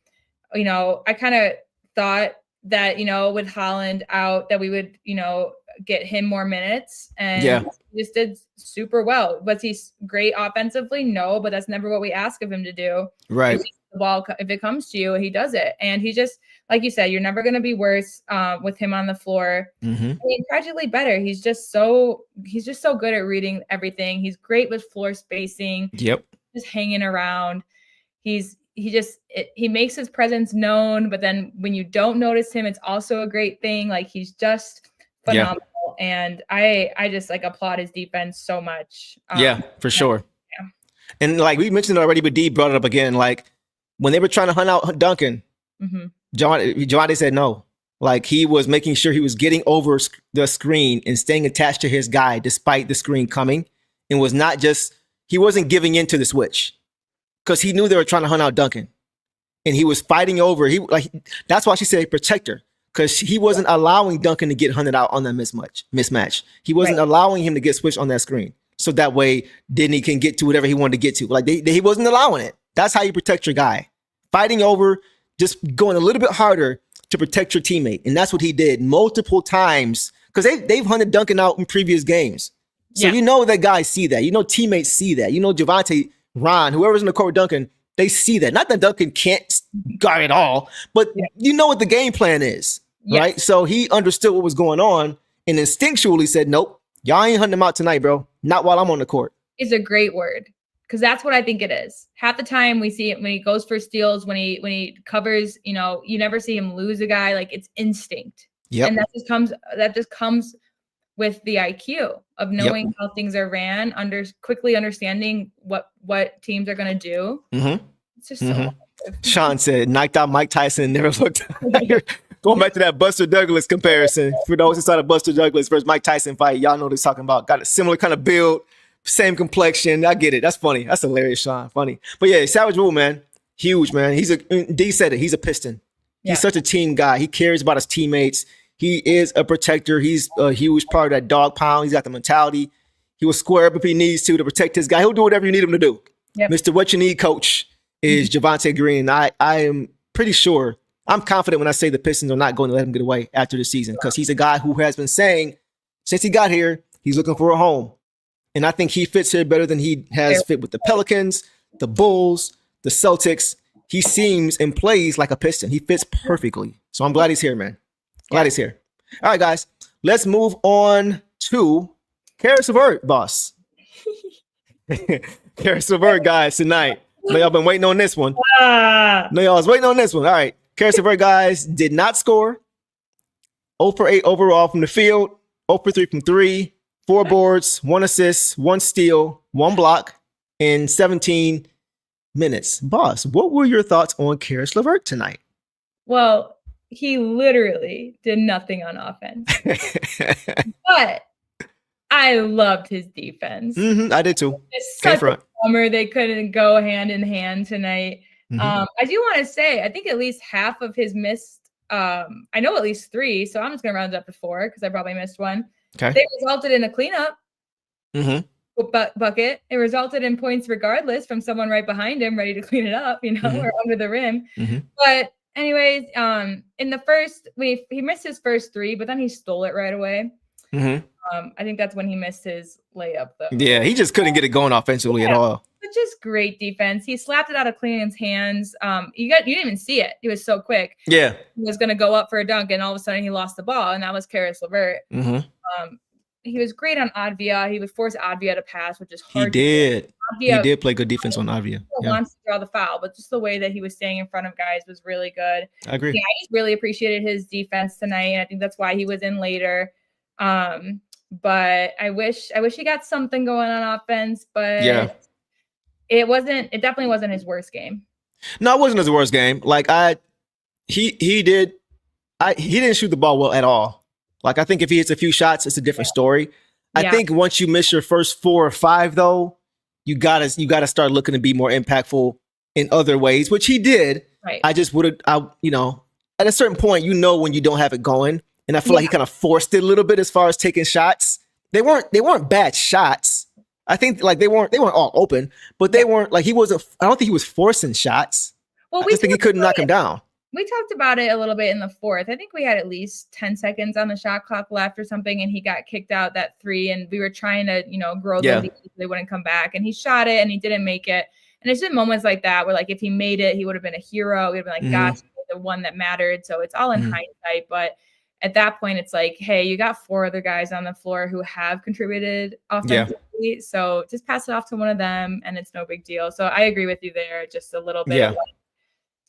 you know, I kind of thought that, you know, with Holland out, that we would, you know, get him more minutes, and he just did super well. Was he great offensively? No, but that's never what we ask of him to do. Right. The ball, if it comes to you, he does it. And he just, like you said, you're never going to be worse with him on the floor. Mm-hmm. He's gradually better. He's just so good at reading everything. He's great with floor spacing. Yep. Just hanging around. He makes his presence known, but then when you don't notice him, it's also a great thing. Like, he's just phenomenal. And I just like applaud his defense so much. For sure. Yeah. And like we mentioned already, but D brought it up again. Like, when they were trying to hunt out Duncan, Javonte said no. Like, he was making sure he was getting over the screen and staying attached to his guy despite the screen coming, and he wasn't giving in to the switch because he knew they were trying to hunt out Duncan, and he was fighting over. That's why she said protector, because he wasn't allowing Duncan to get hunted out on that mismatch. He wasn't allowing him to get switched on that screen, so that way Disney can get to whatever he wanted to get to. Like, he wasn't allowing it. That's how you protect your guy. Fighting over, just going a little bit harder to protect your teammate. And that's what he did multiple times, because they've hunted Duncan out in previous games. So you know that guys see that. You know teammates see that. You know Javonte, Ron, whoever's in the court with Duncan, they see that. Not that Duncan can't guard at all, but you know what the game plan is, right? So he understood what was going on and instinctually said, nope, y'all ain't hunting him out tonight, bro. Not while I'm on the court. Is a great word. because that's what I think it is. Half the time we see it when he goes for steals, when he covers, you know, you never see him lose a guy. Like it's instinct. Yep. And that just comes with the IQ of knowing how things are ran, quickly understanding what teams are going to do. It's just so Sean said, knocked out Mike Tyson and never looked. Going back to that Buster Douglas comparison. For those who saw the Buster Douglas versus Mike Tyson fight, y'all know what he's talking about. Got a similar kind of build, same complexion. I get it. That's funny. That's hilarious, Sean. Funny. But yeah, Savage Rule, man. Huge, man. D said it. He's a Piston. He's such a team guy. He cares about his teammates. He is a protector. He's a huge part of that dog pound. He's got the mentality. He will square up if he needs to protect his guy. He'll do whatever you need him to do. Mr. What You Need coach is Javonte Green. I am pretty sure, I'm confident when I say the Pistons are not going to let him get away after the season because he's a guy who has been saying since he got here, he's looking for a home. And I think he fits here better than he has fit with the Pelicans, the Bulls, the Celtics. He seems and plays like a Piston. He fits perfectly. So I'm glad he's here, man. Glad he's here. All right, guys. Let's move on to Karis LeVert, boss. Karis LeVert, guys, tonight. Know y'all been waiting on this one. Know y'all was waiting on this one. All right. Karis LeVert, guys, did not score. 0 for 8 overall from the field. 0 for 3 from 3. 4 boards, 1 assist, 1 steal, 1 block in 17 minutes. Boss, what were your thoughts on Karis LeVert tonight? Well, he literally did nothing on offense. But I loved his defense. I did too. It's such a bummer they couldn't go hand in hand tonight. I do want to say, I think at least half of his missed, I know at least 3, so I'm just going to round it up to 4 because I probably missed one. Okay. They resulted in a cleanup bucket. It resulted in points regardless from someone right behind him ready to clean it up, you know, or under the rim. But anyways, in the first, he missed his first 3, but then he stole it right away. I think that's when he missed his layup, though. Yeah, he just couldn't get it going offensively at all. But just great defense. He slapped it out of Clean's hands. You didn't even see it. He was so quick. Yeah, he was going to go up for a dunk, and all of a sudden he lost the ball, and that was Karis LeVert. He was great on Advia. He would force Advia to pass, which is hard. He did play good defense on Advia. He wants to draw the foul, but just the way that he was staying in front of guys was really good. I agree. Yeah, I just really appreciated his defense tonight, and I think that's why he was in later. But I wish he got something going on offense, but it definitely wasn't his worst game. No, it wasn't his worst game. Like he didn't shoot the ball well at all. Like I think if he hits a few shots, it's a different story. I think once you miss your first 4 or 5 though, you gotta start looking to be more impactful in other ways, which he did. Right. I just at a certain point, when you don't have it going. And I feel like he kind of forced it a little bit as far as taking shots. They weren't bad shots. I think like they weren't all open, but they weren't like I don't think he was forcing shots. Well, I just think he couldn't knock him down. We talked about it a little bit in the 4th. I think we had at least 10 seconds on the shot clock left or something, and he got kicked out that 3, and we were trying to, grow the lead so they wouldn't come back. And he shot it and he didn't make it. And it's just moments like that where like if he made it, he would have been a hero. We'd have been like, gosh, the one that mattered. So it's all in hindsight, but at that point, it's like, hey, you got 4 other guys on the floor who have contributed offensively. So just pass it off to one of them, and it's no big deal. So I agree with you there. Just a little bit of like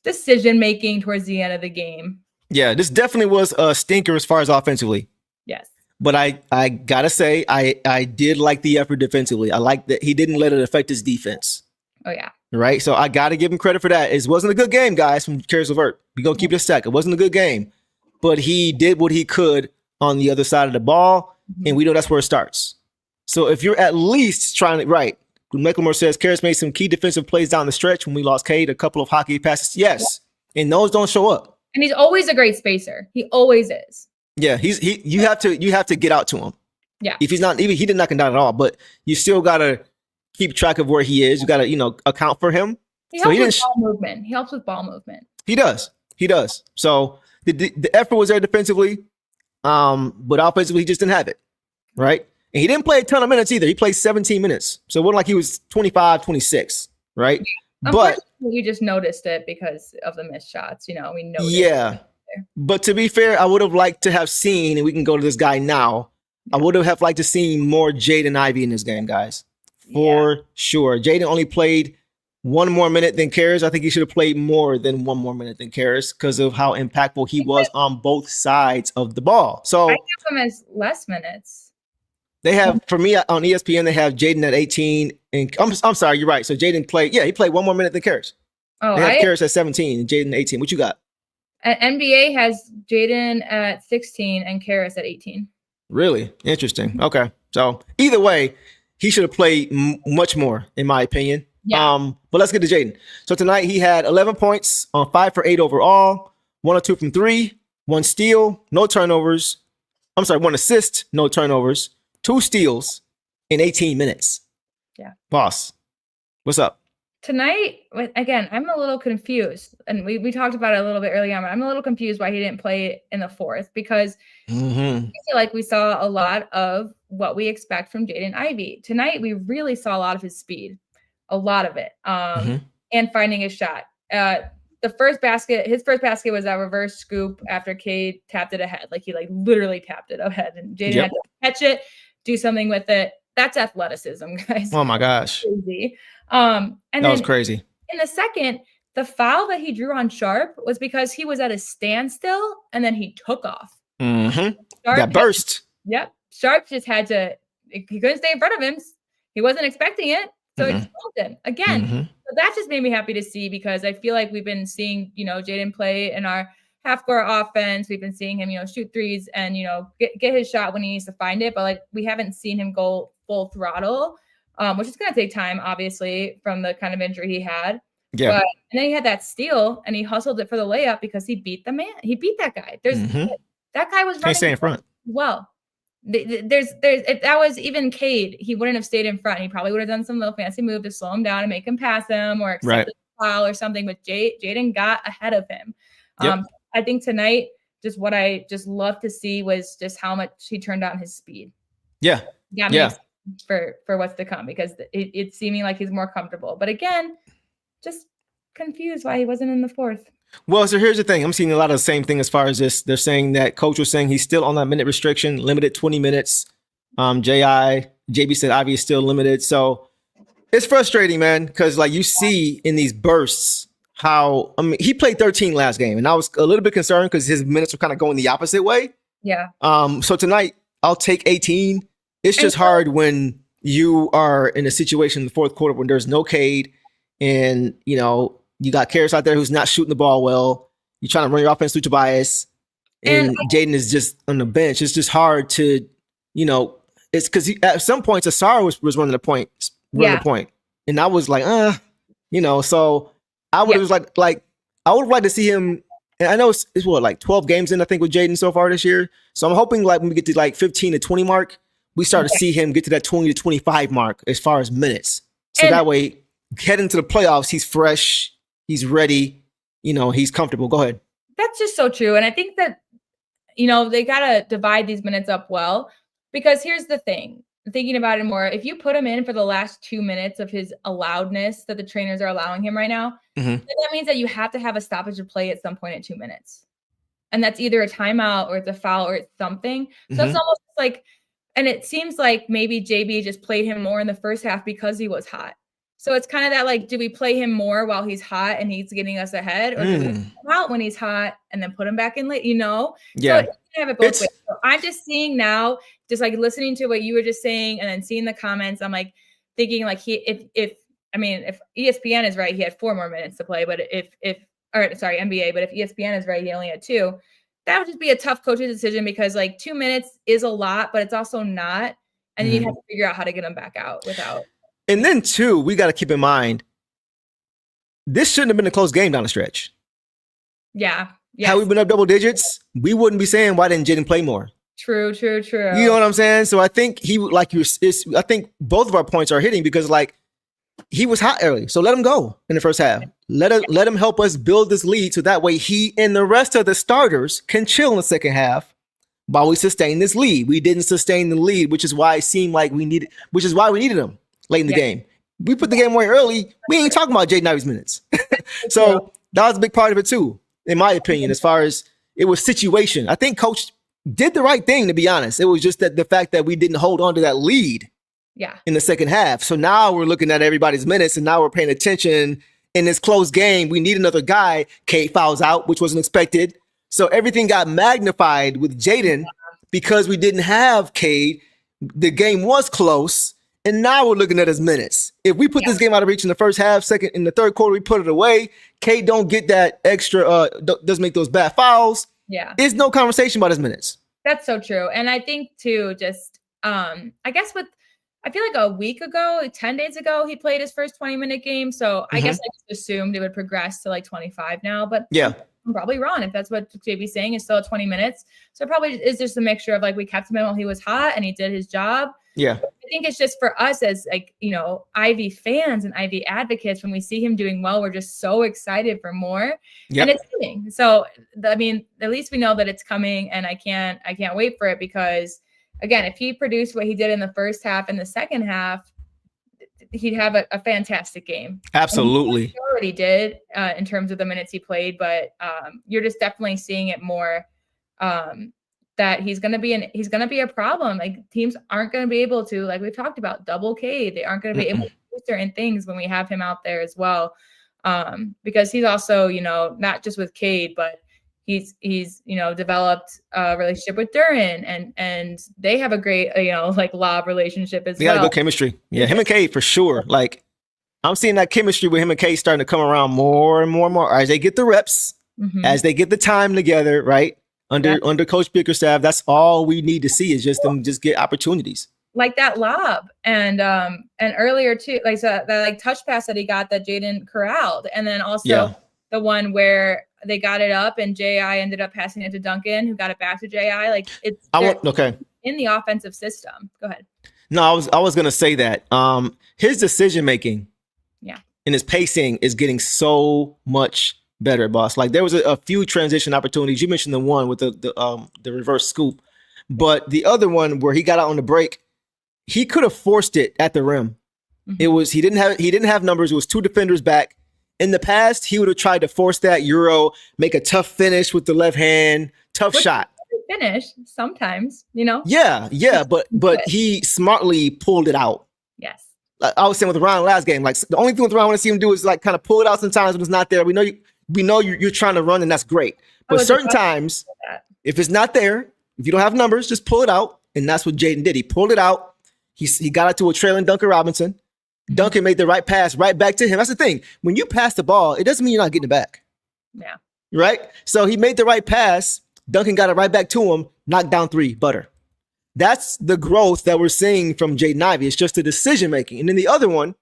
decision-making towards the end of the game. Yeah, this definitely was a stinker as far as offensively. Yes. But I got to say, I did like the effort defensively. I like that he didn't let it affect his defense. Oh, yeah. Right? So I got to give him credit for that. It wasn't a good game, guys, from Karis LeVert. We're going to keep it a stack. It wasn't a good game. But he did what he could on the other side of the ball, and we know that's where it starts. So if you're at least trying to, right, Mecklemore says, Karis made some key defensive plays down the stretch when we lost Cade, a couple of hockey passes. Yes, and those don't show up. And he's always a great spacer. He always is. Yeah, you have to get out to him. Yeah. If he's not, even he didn't knock him down at all, but you still got to keep track of where he is. You got to, account for him. He helps with ball movement. He helps with ball movement. He does. So the effort was there defensively, but offensively he just didn't have it, right? And he didn't play a ton of minutes either. He played 17 minutes. So it wasn't like he was 25, 26, right? But we just noticed it because of the missed shots. We know. Yeah. But to be fair, I would have liked to have seen, and we can go to this guy now, I would have liked to see more Jaden Ivey in this game, guys. For sure. Jaden only played one more minute than Karras. I think he should have played more than one more minute than Karras because of how impactful he was on both sides of the ball. So I give him as less minutes. They have, for me on ESPN, they have Jaden at 18. And I'm sorry, you're right. So Jaden played, he played one more minute than Karras. Oh, they have Karras at 17 and Jaden at 18. What you got? NBA has Jaden at 16 and Karras at 18. Really? Interesting. Okay. So either way, he should have played much more, in my opinion. Yeah. But let's get to Jaden. So tonight he had 11 points on 5 for 8 overall, 1 or 2 from 3, 1 steal, no turnovers. I'm sorry, 1 assist, no turnovers, 2 steals in 18 minutes. Yeah. Boss, what's up? Tonight, again, I'm a little confused. And we talked about it a little bit earlier on, but I'm a little confused why he didn't play in the fourth because I feel like we saw a lot of what we expect from Jaden Ivey. Tonight, we really saw a lot of his speed. A lot of it, and finding his shot. His first basket was that reverse scoop after Cade tapped it ahead. Like he literally tapped it ahead, and Jaden had to catch it, do something with it. That's athleticism, guys. Oh my gosh, crazy. And that was crazy. In the second, the foul that he drew on Sharp was because he was at a standstill and then he took off. That burst. Yep, Sharp just had to. He couldn't stay in front of him. He wasn't expecting it. So it's golden again. So that just made me happy to see because I feel like we've been seeing, Jaden play in our half-court offense. We've been seeing him, shoot threes and, get his shot when he needs to find it. But we haven't seen him go full throttle, which is going to take time, obviously, from the kind of injury he had. Yeah. And then he had that steal and he hustled it for the layup because he beat the man. He beat that guy. That guy was running. Can't stay in front. Well. If that was even Cade, he wouldn't have stayed in front. He probably would have done some little fancy move to slow him down and make him pass him or accept the foul or something. But Jaden got ahead of him. I think tonight, just what I just love to see was just how much he turned on his speed. Yeah. For what's to come because it's seeming like he's more comfortable. But again, just confused why he wasn't in the fourth. Well, so here's the thing. I'm seeing a lot of the same thing as far as this. They're saying that coach was saying he's still on that minute restriction, limited 20 minutes. JB said Ivy is still limited. So it's frustrating, man, because you see in these bursts how, he played 13 last game, and I was a little bit concerned because his minutes were kind of going the opposite way. Yeah. So tonight I'll take 18. It's just hard when you are in a situation in the fourth quarter when there's no Cade and, you got Karras out there who's not shooting the ball well. You're trying to run your offense through Tobias. And Jaden is just on the bench. It's just hard to, it's because at some points Asar was running the point. And I was like, so I would have I would like to see him. And I know it's 12 games in, I think, with Jaden so far this year. So I'm hoping when we get to 15 to 20 mark, we start to see him get to that 20 to 25 mark as far as minutes. So that way, heading to the playoffs, he's fresh. He's ready, he's comfortable. Go ahead. That's just so true. And I think that, they got to divide these minutes up well, because here's the thing, thinking about it more, if you put him in for the last 2 minutes of his allowedness that the trainers are allowing him right now, then that means that you have to have a stoppage of play at some point at 2 minutes. And that's either a timeout or it's a foul or it's something. So it's almost and it seems like maybe JB just played him more in the first half because he was hot. So it's kind of that do we play him more while he's hot and he's getting us ahead, or do we put him out when he's hot and then put him back in late? Yeah. So have it both ways. So I'm just seeing now, just listening to what you were just saying and then seeing the comments. I'm thinking if ESPN is right, he had 4 more minutes to play. But NBA. But if ESPN is right, he only had 2. That would just be a tough coach's decision because 2 minutes is a lot, but it's also not. And then you have to figure out how to get him back out without. And then, too, we got to keep in mind, this shouldn't have been a close game down the stretch. Yeah. Had we been up double digits, we wouldn't be saying, why didn't Jaden play more? True. You know what I'm saying? So I think I think both of our points are hitting because, he was hot early. So let him go in the first half. Let him help us build this lead so that way he and the rest of the starters can chill in the second half while we sustain this lead. We didn't sustain the lead, which is why it seemed like we needed him late in the game. We put the game away early. We ain't talking about Jaden Ivey's minutes. So that was a big part of it too, in my opinion, as far as it was situation. I think coach did the right thing, to be honest. It was just that the fact that we didn't hold on to that lead Yeah. in the second half. So now we're looking at everybody's minutes, and now we're paying attention. In this close game, we need another guy. Kate fouls out, which wasn't expected. So everything got magnified with Jaden because we didn't have Cade. The game was close, and now we're looking at his minutes. If we put this game out of reach in the first half, in the third quarter, we put it away. Cade don't get that extra, doesn't make those bad fouls. Yeah. There's no conversation about his minutes. That's so true. And I think too, just I guess I feel like a week ago, 10 days ago, he played his first 20-minute game. So I guess I just assumed it would progress to like 25 now. But yeah, I'm probably wrong if that's what JB's saying is still at 20 minutes. So it probably is just a mixture of like we kept him in while he was hot and he did his job. Yeah. I think it's just for us as like, Ivy fans and Ivy advocates, when we see him doing well, we're just so excited for more. Yep. And it's coming. So I mean, at least we know that it's coming, and I can't wait for it, because again, if he produced what he did in the first half and the second half, he'd have a fantastic game. Absolutely. He already did in terms of the minutes he played, but you're just definitely seeing it more that he's going to be a problem. Like, teams aren't going to be able to, like we've talked about, double K. They aren't going to be able to do certain things when we have him out there as well. Because he's also, not just with Cade, but he's developed a relationship with Duran, and they have a great, lob relationship as well. They got a good chemistry. Yeah, him and Cade for sure. Like, I'm seeing that chemistry with him and Cade starting to come around more and more and more as they get the reps, as they get the time together, right? Under Coach Bickerstaff, that's all we need to see is just them just get opportunities. Like that lob and earlier too, like that touch pass that he got that Jaden corralled, and then also the one where they got it up and J.I. ended up passing it to Duncan, who got it back to J.I. Like, it's in the offensive system. Go ahead. No, I was gonna say that his decision making, and his pacing is getting so much better, boss. Like, there was a few transition opportunities. You mentioned the one with the reverse scoop, but the other one where he got out on the break, he could have forced it at the rim. It was he didn't have numbers. It was two defenders back. In the past, he would have tried to force that euro, make a tough finish with the left hand, shot. Finish sometimes, Yeah, but he smartly pulled it out. Yes. Like I was saying with Ryan last game, like the only thing with Ryan I want to see him do is like kind of pull it out sometimes when it's not there. We know you're trying to run, and that's great. But certain times, if it's not there, if you don't have numbers, just pull it out. And that's what Jaden did. He pulled it out. He got it to a trailing Duncan Robinson. Duncan made the right pass right back to him. That's the thing. When you pass the ball, it doesn't mean you're not getting it back. Yeah. Right? So he made the right pass. Duncan got it right back to him. Knocked down 3. Butter. That's the growth that we're seeing from Jaden Ivey. It's just the decision making. And then the other one,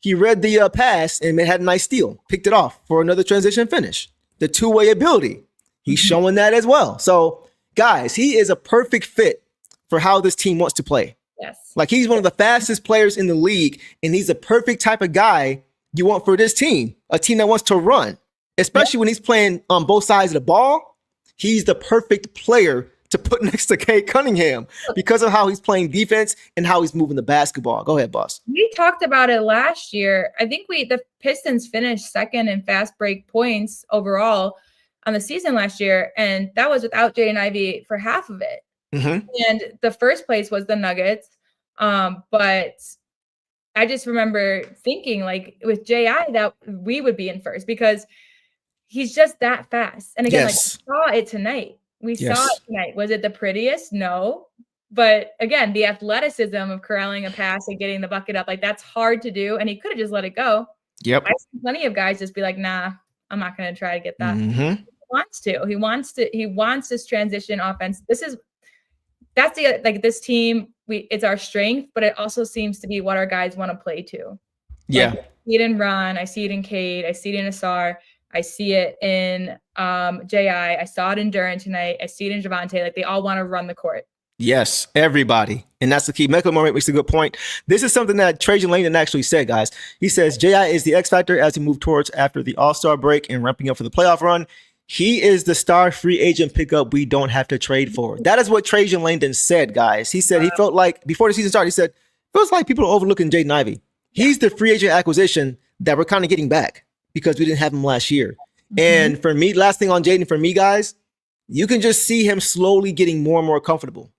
he read the pass and had a nice steal. Picked it off for another transition finish. The two-way ability. He's showing that as well. So, guys, he is a perfect fit for how this team wants to play. Yes. Like, he's one of the fastest players in the league, and he's the perfect type of guy you want for this team, a team that wants to run, especially when he's playing on both sides of the ball. He's the perfect player to put next to Cade Cunningham because of how he's playing defense and how he's moving the basketball. Go ahead, boss. We talked about it last year. I think the Pistons finished second in fast break points overall on the season last year, and that was without Jaden Ivey for half of it. And the first place was the Nuggets. But I just remember thinking, like, with J.I. that we would be in first because he's just that fast. And again, like, we saw it tonight. Was it the prettiest? No. But again, the athleticism of corralling a pass and getting the bucket up, like, that's hard to do. And he could have just let it go. Yep. I see plenty of guys just be like, nah, I'm not going to try to get that. He wants this transition offense. That's this team. It's our strength, but it also seems to be what our guys want to play to. Yeah. Like, I see it in Ron. I see it in Cade. I see it in Asar. I see it in J.I. I saw it in Duran tonight. I see it in Javante. Like, they all want to run the court. Yes, everybody. And that's the key. Michael Moore makes a good point. This is something that Trajan Langdon actually said, guys. He says, J.I. is the X factor as we move towards after the All-Star break and ramping up for the playoff run. He is the star free agent pickup we don't have to trade for. That is what Trajan Langdon said, guys. He said he felt like, before the season started, he said, feels like people are overlooking Jaden Ivey. He's the free agent acquisition that we're kind of getting back because we didn't have him last year. And for me, last thing on Jaden, for me, guys, you can just see him slowly getting more and more comfortable.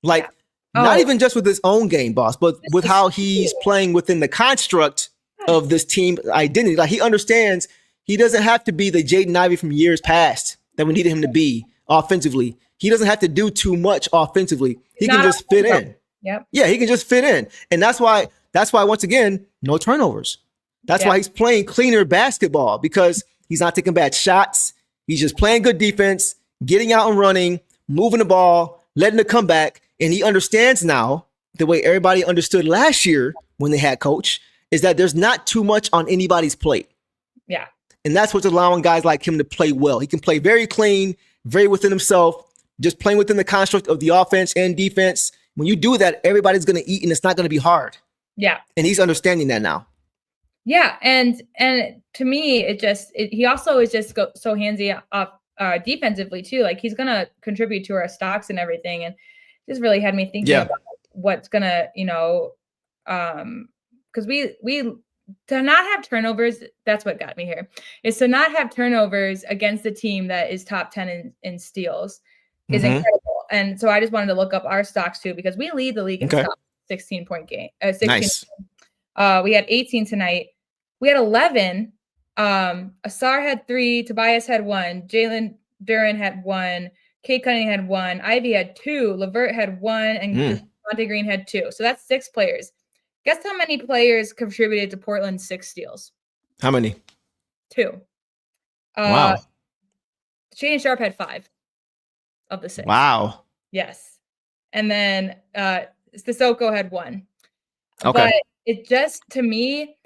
Like, Not even just with his own game, boss, but with how he's playing within the construct of this team identity. Like he understands he doesn't have to be the Jaden Ivey from years past that we needed him to be offensively. He doesn't have to do too much offensively. He can just fit in. Yep. Yeah, he can just fit in. And that's why once again, no turnovers. That's why he's playing cleaner basketball, because he's not taking bad shots. He's just playing good defense, getting out and running, moving the ball, letting it come back. And he understands now, the way everybody understood last year when they had coach, is that there's not too much on anybody's plate. Yeah. And that's what's allowing guys like him to play well. He can play very clean, very within himself, just playing within the construct of the offense and defense. When you do that, everybody's going to eat and it's not going to be hard. Yeah. And he's understanding that now. Yeah. And to me, he also is just so handsy up defensively too. Like he's going to contribute to our stocks and everything. And just really had me thinking about what's going to, because we to not have turnovers, that's what got me here, is to not have turnovers against a team that is top 10 in steals is incredible. And so I just wanted to look up our stocks too, because we lead the league in stocks, 16-point game. 16. Nice. We had 18 tonight. We had 11. Asar had 3. Tobias had 1. Jalen Duran had 1. Kate Cunningham had 1. Ivy had 2. Levert had 1. And Devontae Green had 2. So that's 6 players. Guess how many players contributed to Portland's 6 steals? How many? 2. Wow. Shane Sharp had 5 of the 6. Wow. Yes. And then Sissoko had 1. Okay. But it just, to me,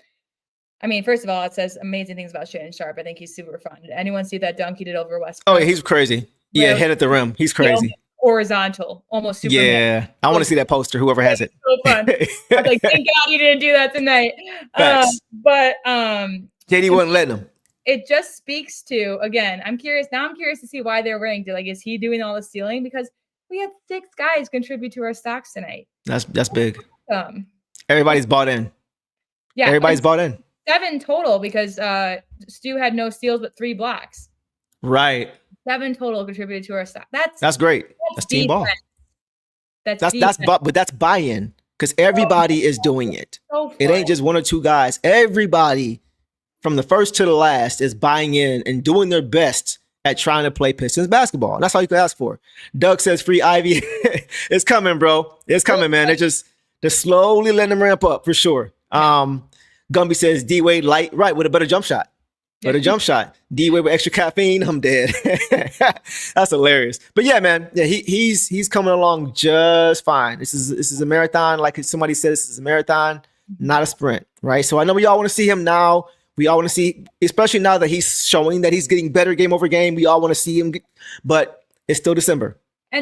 I mean, first of all, it says amazing things about Shannon Sharp. I think he's super fun. Did anyone see that dunk he did over West? Oh, yeah, he's crazy. Yeah, head at the rim. He's crazy. Horizontal, almost Superman. Yeah, I want to see that poster, whoever has it. So fun. I was like, thank God you didn't do that tonight. But JD wasn't letting him. It just speaks to, again, I'm curious to see why they're ranked. Like, is he doing all the stealing? Because we had 6 guys contribute to our stocks tonight. That's big. Everybody's bought in. Yeah, everybody's bought in. 7 total, because Stu had no steals but 3 blocks. Right. 7 total contributed to our stock. That's great. That's team ball. But that's buy-in, because everybody is doing it. So it ain't just 1 or 2 guys. Everybody from the first to the last is buying in and doing their best at trying to play Pistons basketball. And that's all you can ask for. Doug says free Ivy. It's coming, bro. It's coming, man. They're slowly letting them ramp up for sure. Gumby says D-Wade light, right, with a better jump shot. Jump shot. D-Wade with extra caffeine, I'm dead. That's hilarious. But yeah, man, yeah, he's coming along just fine. This is a marathon, like somebody said. This is a marathon, not a sprint, right? So I know we all want to see him now. We all want to see, especially now that he's showing that he's getting better game over game. We all want to see him, but it's still December,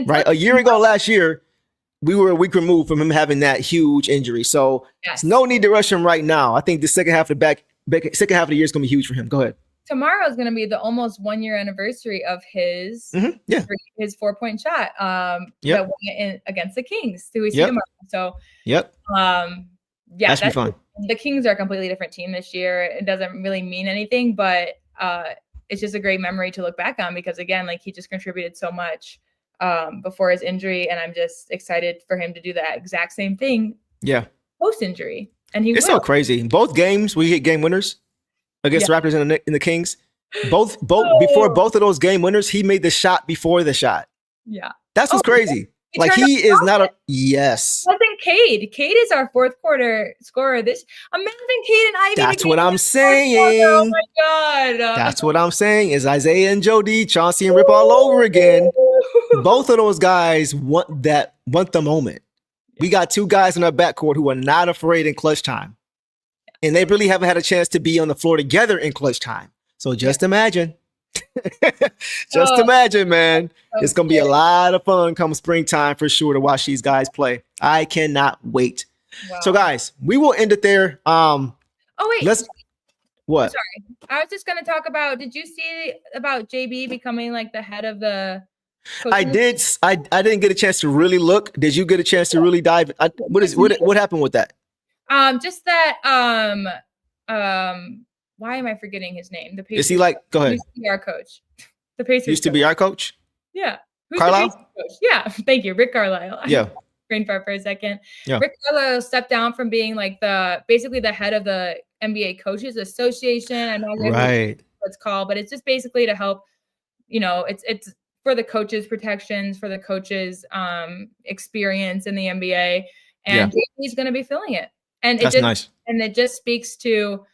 right? A year ago, last year, we were a week removed from him having that huge injury. So there's no need to rush him right now. I think the second half of the year is going to be huge for him. Go ahead. Tomorrow is going to be the almost 1-year anniversary of his his 4-point shot that went against the Kings. Do we see tomorrow? So that's fun. The Kings are a completely different team this year. It doesn't really mean anything, but it's just a great memory to look back on, because again, like, he just contributed so much before his injury, and I'm just excited for him to do that exact same thing. Yeah. Post injury, and it's so crazy. Both games we hit game winners against the Raptors and the Kings. Both before both of those game winners, he made the shot before the shot. Yeah, that's what's crazy. Like, he is not a Wasn't Cade? Cade is our 4th quarter scorer. Imagine Cade and Ivy. That's what I'm saying. Oh my God. That's what I'm saying. Is Isaiah and Jody, Chauncey and Rip all over again. Both of those guys want the moment. We got 2 guys in our backcourt who are not afraid in clutch time. And they really haven't had a chance to be on the floor together in clutch time. So just imagine. Imagine, man. It's going to be a lot of fun come springtime for sure to watch these guys play. I cannot wait. Wow. So, guys, we will end it there. Oh, wait. What? Sorry. I was just going to talk about, did you see about JB becoming like the head of the I did. I didn't get a chance to really look. Did you get a chance to really dive? What happened with that? Just that. Why am I forgetting his name? The Pacers. Is he like? Go ahead. Used to be our coach. The Pacers used to be our coach. Yeah. Carlisle. Yeah. Thank you, Rick Carlisle. Yeah. brain fart for a second. Yeah. Rick Carlisle stepped down from being like basically the head of the NBA Coaches Association. I'm not Right. what it's called, but it's just basically to help, it's for the coaches protections, for the coaches experience in the NBA, and JP's going to be filling it. And that's nice. And it just speaks to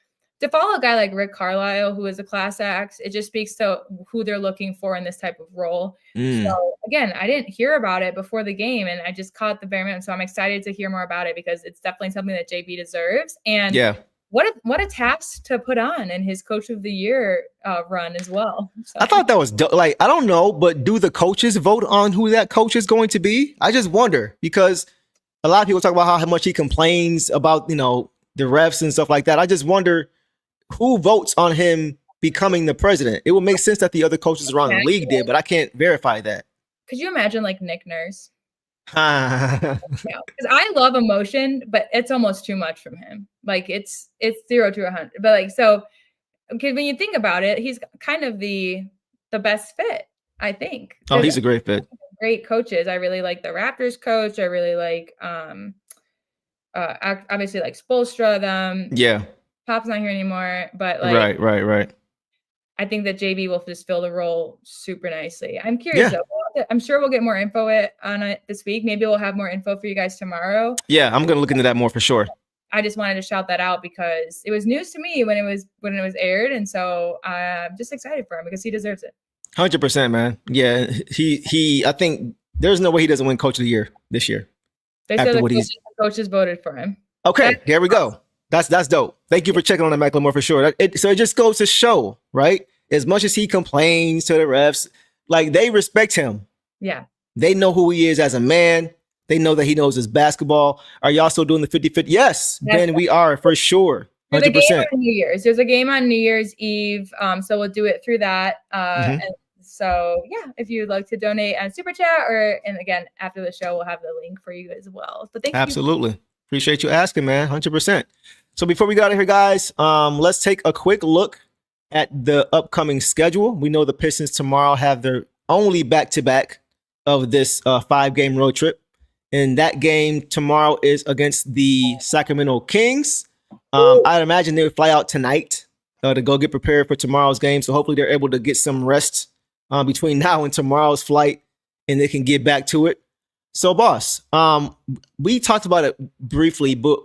follow a guy like Rick Carlisle, who is a class act. It just speaks to who they're looking for in this type of role. So again, I didn't hear about it before the game, and I just caught the very moment. So I'm excited to hear more about it because it's definitely something that JB deserves. And what a task to put on in his Coach of the Year run as well. So. I thought that was like, I don't know, but do the coaches vote on who that coach is going to be? I just wonder, because a lot of people talk about how much he complains about, the refs and stuff like that. I just wonder who votes on him becoming the president. It would make sense that the other coaches around the league did, but I can't verify that. Could you imagine like Nick Nurse? Because I love emotion, but it's almost too much from him. Like it's 0 to 100. But like, so okay, when you think about it, he's kind of the best fit, I think. Oh, he's a great fit. Great coaches. I really like the Raptors coach. I really like obviously like Spoelstra them. Yeah. Pop's not here anymore, but like right. I think that JB will just fill the role super nicely. I'm curious though. I'm sure we'll get more info on it this week. Maybe we'll have more info for you guys tomorrow. Yeah, I'm gonna look into that more for sure. I just wanted to shout that out because it was news to me when it was aired, and so I'm just excited for him because he deserves it. 100%, man. Yeah, he. I think there's no way he doesn't win Coach of the Year this year. They said the coaches voted for him. Okay, here we go. That's dope. Thank you for checking on that, Macklemore, for sure. So it just goes to show, right? As much as he complains to the refs, like they respect him. Yeah. They know who he is as a man. They know that he knows his basketball. Are y'all still doing the 50-50? Yes, Ben, we are for sure. 100%. There's a game on New Year's. There's a game on New Year's Eve. So we'll do it through that. And so yeah, if you'd like to donate on Super Chat and again, after the show, we'll have the link for you as well. So thank you. Absolutely. Appreciate you asking, man. 100%. So before we get out of here, guys, let's take a quick look at the upcoming schedule. We know the Pistons tomorrow have their only back-to-back of this 5-game road trip. And that game tomorrow is against the Sacramento Kings. I'd imagine they would fly out tonight to go get prepared for tomorrow's game. So hopefully they're able to get some rest between now and tomorrow's flight, and they can get back to it. So, boss, we talked about it briefly, but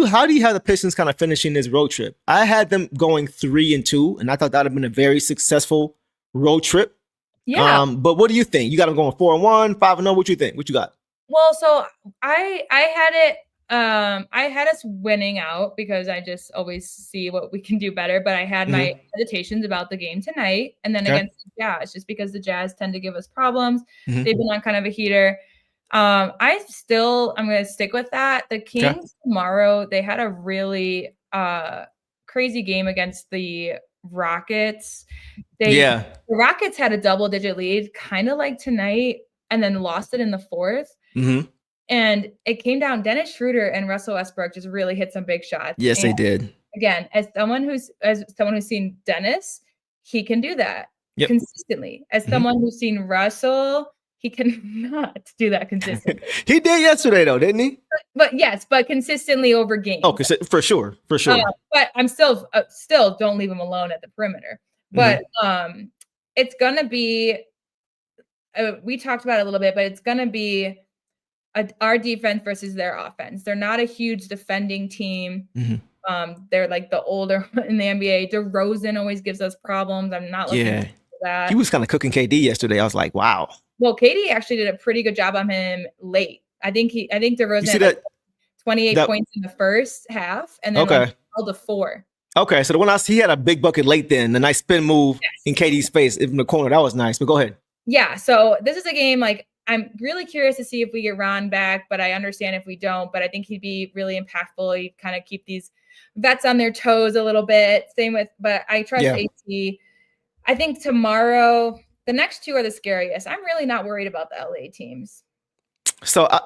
how do you have the Pistons kind of finishing this road trip? I had them going 3-2, and I thought that would have been a very successful road trip. Yeah. But what do you think? You got them going 4-1, 5-0. What you think? What you got? Well, so I had it. I had us winning out because I just always see what we can do better. But I had my hesitations about the game tonight, and then against the Jazz, just because the Jazz tend to give us problems. They've been on kind of a heater. I'm going to stick with that. The Kings tomorrow, they had a really crazy game against the Rockets. The Rockets had a double-digit lead, kind of like tonight, and then lost it in the fourth. And it came down. Dennis Schroeder and Russell Westbrook just really hit some big shots. Yes, they did. Again, as someone who's seen Dennis, he can do that consistently. As someone who's seen Russell, he cannot do that consistently. He did yesterday, though, didn't he? But consistently over games. Oh, for sure. But I'm still don't leave him alone at the perimeter. But it's gonna be. We talked about it a little bit, but it's gonna be our defense versus their offense. They're not a huge defending team. They're like the older in the NBA. DeRozan always gives us problems. I'm not looking for that. He was kind of cooking KD yesterday. I was like, wow. Well, KD actually did a pretty good job on him late. I think DeRozan had like 28 points in the first half, and then held to 4. Okay, so the one he had a big bucket late then, a nice spin move in KD's face in the corner. That was nice, but go ahead. Yeah, so this is a game like I'm really curious to see if we get Ron back, but I understand if we don't. But I think he'd be really impactful. He'd kind of keep these vets on their toes a little bit. But I trust AT. I think tomorrow, the next two are the scariest. I'm really not worried about the LA teams. So, I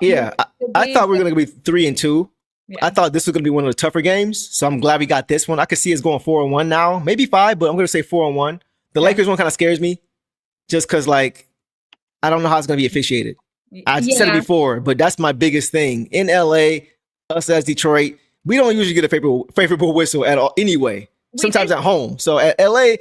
thought we were going to be 3-2. Yeah. I thought this was going to be one of the tougher games. So I'm glad we got this one. I could see us going 4-1 now, maybe 5, but I'm going to say 4-1. The Lakers one kind of scares me just because, like, I don't know how it's going to be officiated. I said it before, but that's my biggest thing. In LA, us as Detroit, we don't usually get a favorable whistle at all anyway. Sometimes at home. So at LA,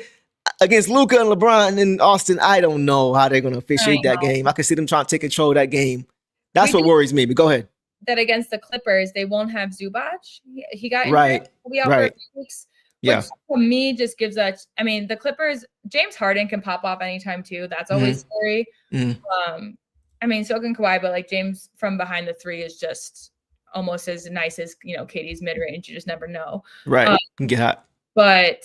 against Luka and LeBron and Austin, I don't know how they're going to officiate that game. I can see them trying to take control of that game. That's what worries me, but go ahead. That against the Clippers, they won't have Zubac. He got injured. Right. He'll be out for a few weeks. Yeah. Which for me just gives us, I mean, the Clippers, James Harden can pop off anytime too. That's always scary. I mean, so can Kawhi, but like James from behind the three is just almost as nice as, KD's mid range. You just never know. Right. Can get hot. But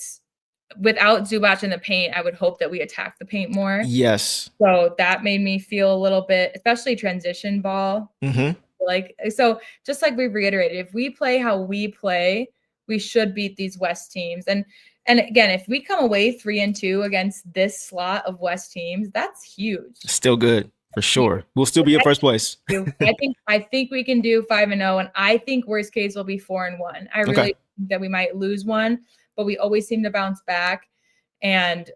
without Zubac in the paint, I would hope that we attack the paint more. Yes. So that made me feel a little bit, especially transition ball. So just like we reiterated, if we play how we play, we should beat these West teams. And again, if we come away 3-2 against this slot of West teams, that's huge. Still good. For sure. We'll still be in first place. I think we can do 5-0, and I think worst case will be 4-1. I really think that we might lose one, but we always seem to bounce back. And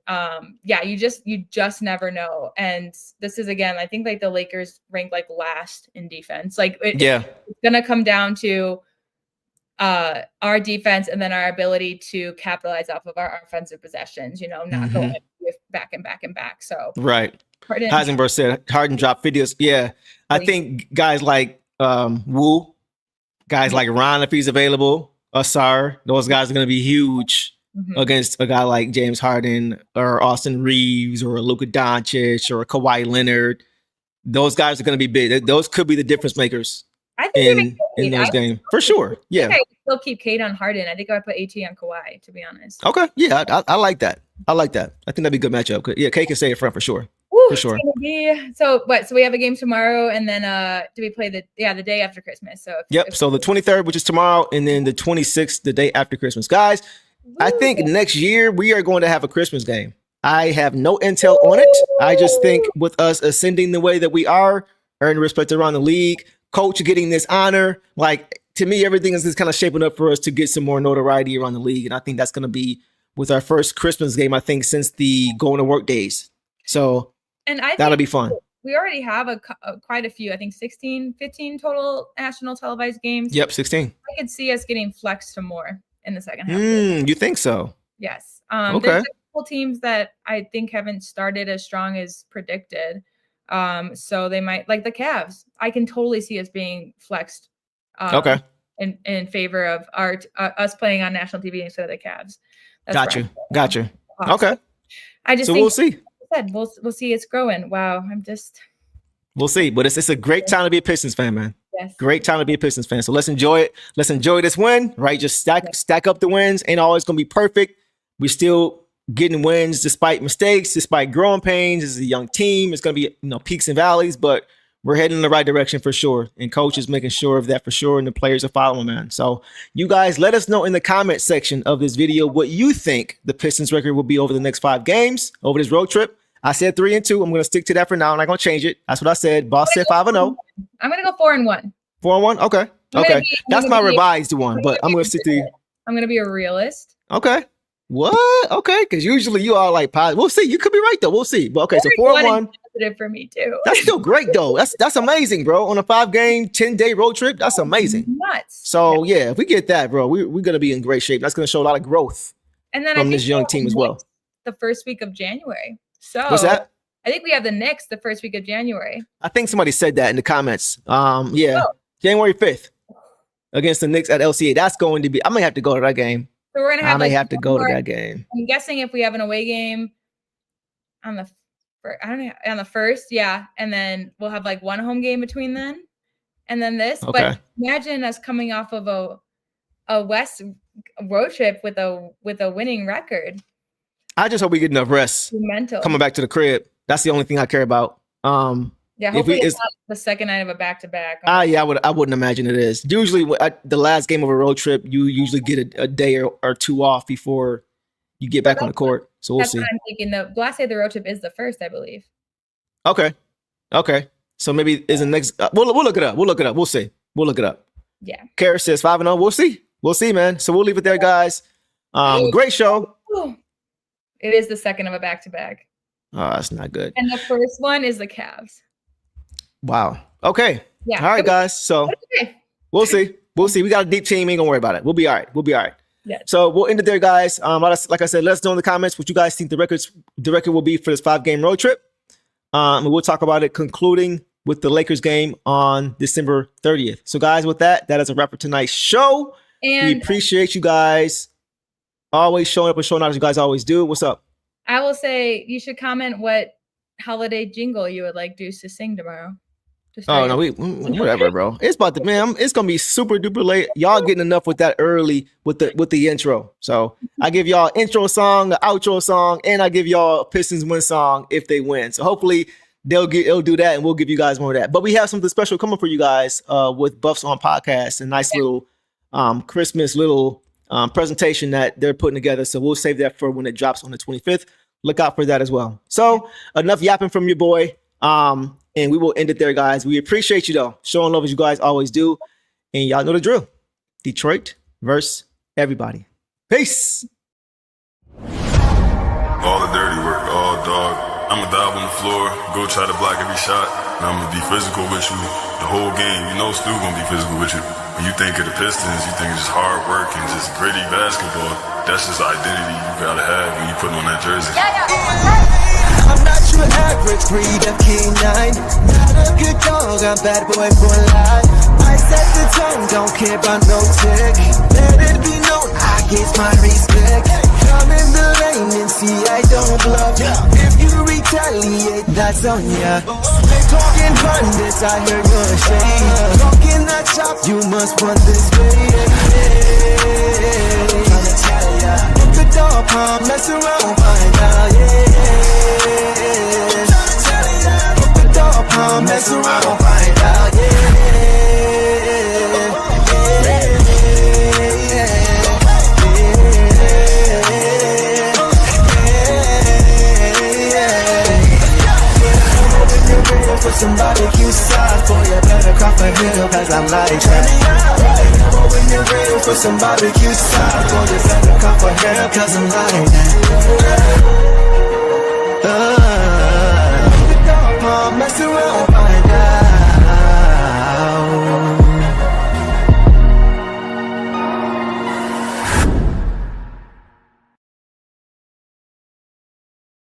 you just never know. And this is, again, I think like the Lakers rank like last in defense. Like it's gonna come down to our defense and then our ability to capitalize off of our offensive possessions, not going back and back and back. So Heisenberg said Harden dropped videos. Yeah. I think guys like Wu, guys like Ron, if he's available, Asar, those guys are going to be huge against a guy like James Harden or Austin Reeves or Luka Doncic or Kawhi Leonard. Those guys are going to be big. Those could be the difference makers in those games. For sure. Yeah. I still keep Kate on Harden. I think I would put AT on Kawhi, to be honest. Okay. Yeah. I like that. I think that'd be a good matchup. Yeah. Kate can stay in front for sure. Woo, for sure. So we have a game tomorrow, and then do we play the day after Christmas? So so the 23rd, which is tomorrow, and then the 26th, the day after Christmas. Guys, I think next year we are going to have a Christmas game. I have no intel on it. I just think with us ascending the way that we are, earning respect around the league, coach getting this honor, like to me, everything is just kind of shaping up for us to get some more notoriety around the league. And I think that's going to be with our first Christmas game, I think, since the going to work days. So that'll be fun. We already have quite a few, I think 16, 15 total national televised games. Yep, 16. I could see us getting flexed to more in the second half. You think so? Yes. Okay. There's a couple teams that I think haven't started as strong as predicted. So they might, like the Cavs. I can totally see us being flexed. In favor of us playing on national TV instead of the Cavs. Gotcha. Okay. I just we'll see. We'll see. It's growing. Wow. We'll see. But it's a great time to be a Pistons fan, man. Yes. Great time to be a Pistons fan. So let's enjoy it. Let's enjoy this win, right? Just stack up the wins. Ain't always gonna be perfect. We're still getting wins despite mistakes, despite growing pains. This is a young team. It's gonna be peaks and valleys, but we're heading in the right direction for sure. And coach is making sure of that for sure. And the players are following, man. So you guys let us know in the comment section of this video what you think the Pistons record will be over the next 5 games over this road trip. I said 3-2. I'm going to stick to that for now. I'm not going to change it. That's what I said. Boss said 5-0. I'm going to go 4-1. 4-1? Okay. That's my revised one, but I'm going to stick to you. I'm going to be a realist. Okay. What? Okay. Because usually you are like positive. We'll see. You could be right, though. We'll see. But okay, so 4-1. For me too. That's still great though. That's amazing, bro. On a 5-game, 10-day road trip, that's amazing. Nuts. So yeah, if we get that, bro, we're gonna be in great shape. That's gonna show a lot of growth and then from this young team as well. The first week of January. So what's that? I think we have the Knicks the first week of January. I think somebody said that in the comments. January 5th against the Knicks at LCA. That's going to be. I may have to go to that game. So we're gonna have. I may have to go to that game. I'm guessing if we have an away game on the. I don't know, on the first, and then we'll have like one home game between then and then this. Okay. But imagine us coming off of a West road trip with a winning record. I just hope we get enough rest. Coming back to the crib. That's the only thing I care about. Hopefully it's not the second night of a back-to-back. I wouldn't imagine it is. Usually, the last game of a road trip, you usually get a day or 2 off before you get back on the court. So we'll see. What I'm thinking. The last day of the road trip is the first, I believe. Okay. So maybe is the next. We'll look it up. We'll see. We'll look it up. Yeah. Kara says 5-0. We'll see, man. So we'll leave it there, guys. Great show. It is the second of a back-to-back. Oh, that's not good. And the first one is the Cavs. Wow. Okay. Yeah. All right, guys. So Okay. we'll see. We'll see. We got a deep team. Ain't gonna worry about it. We'll be all right. We'll be all right. Yeah. So we'll end it there, guys. Like I said, let us know in the comments what you guys think the record will be for this 5-game road trip. And we'll talk about it concluding with the Lakers game on December 30th. So, guys, with that is a wrap for tonight's show. And we appreciate you guys always showing up and showing out as you guys always do. What's up? I will say you should comment what holiday jingle you would like Deuce to sing tomorrow. Oh no, whatever, bro. It's about to, man. It's gonna be super duper late. Y'all getting enough with that early with the intro. So I give y'all intro song, the outro song, and I give y'all Pistons win song if they win. So hopefully they'll do that, and we'll give you guys more of that. But we have something special coming for you guys with Buffs on Podcast, a nice little Christmas little presentation that they're putting together. So we'll save that for when it drops on the 25th. Look out for that as well. So enough yapping from your boy. And we will end it there, guys. We appreciate you, though. Showing love as you guys always do. And y'all know the drill. Detroit versus everybody. Peace. All the dirty work, all dog. I'ma dive on the floor, go try to block every shot. And I'ma be physical with you the whole game. You know Stu gonna be physical with you. When you think of the Pistons, you think it's just hard work and just gritty basketball. That's just the identity you gotta have when you put on that jersey. I'm not your average breed of canine. Not a good dog, I'm bad boy for life. I set the tone, don't care about no tick. Let it be known, I get my respect. Come in the rain and see I don't bluff. If you retaliate, that's on ya. Slick talking pundits, I hear your shade. Talking that shop, you must want this way. Look a dog, palm, mess around, find out, mess around, find out, for some barbecue sauce, boy, you better crop a hill, cause I'm like that. When you're real for some barbecue sauce, boy, you better crop a hill, cause I'm like that.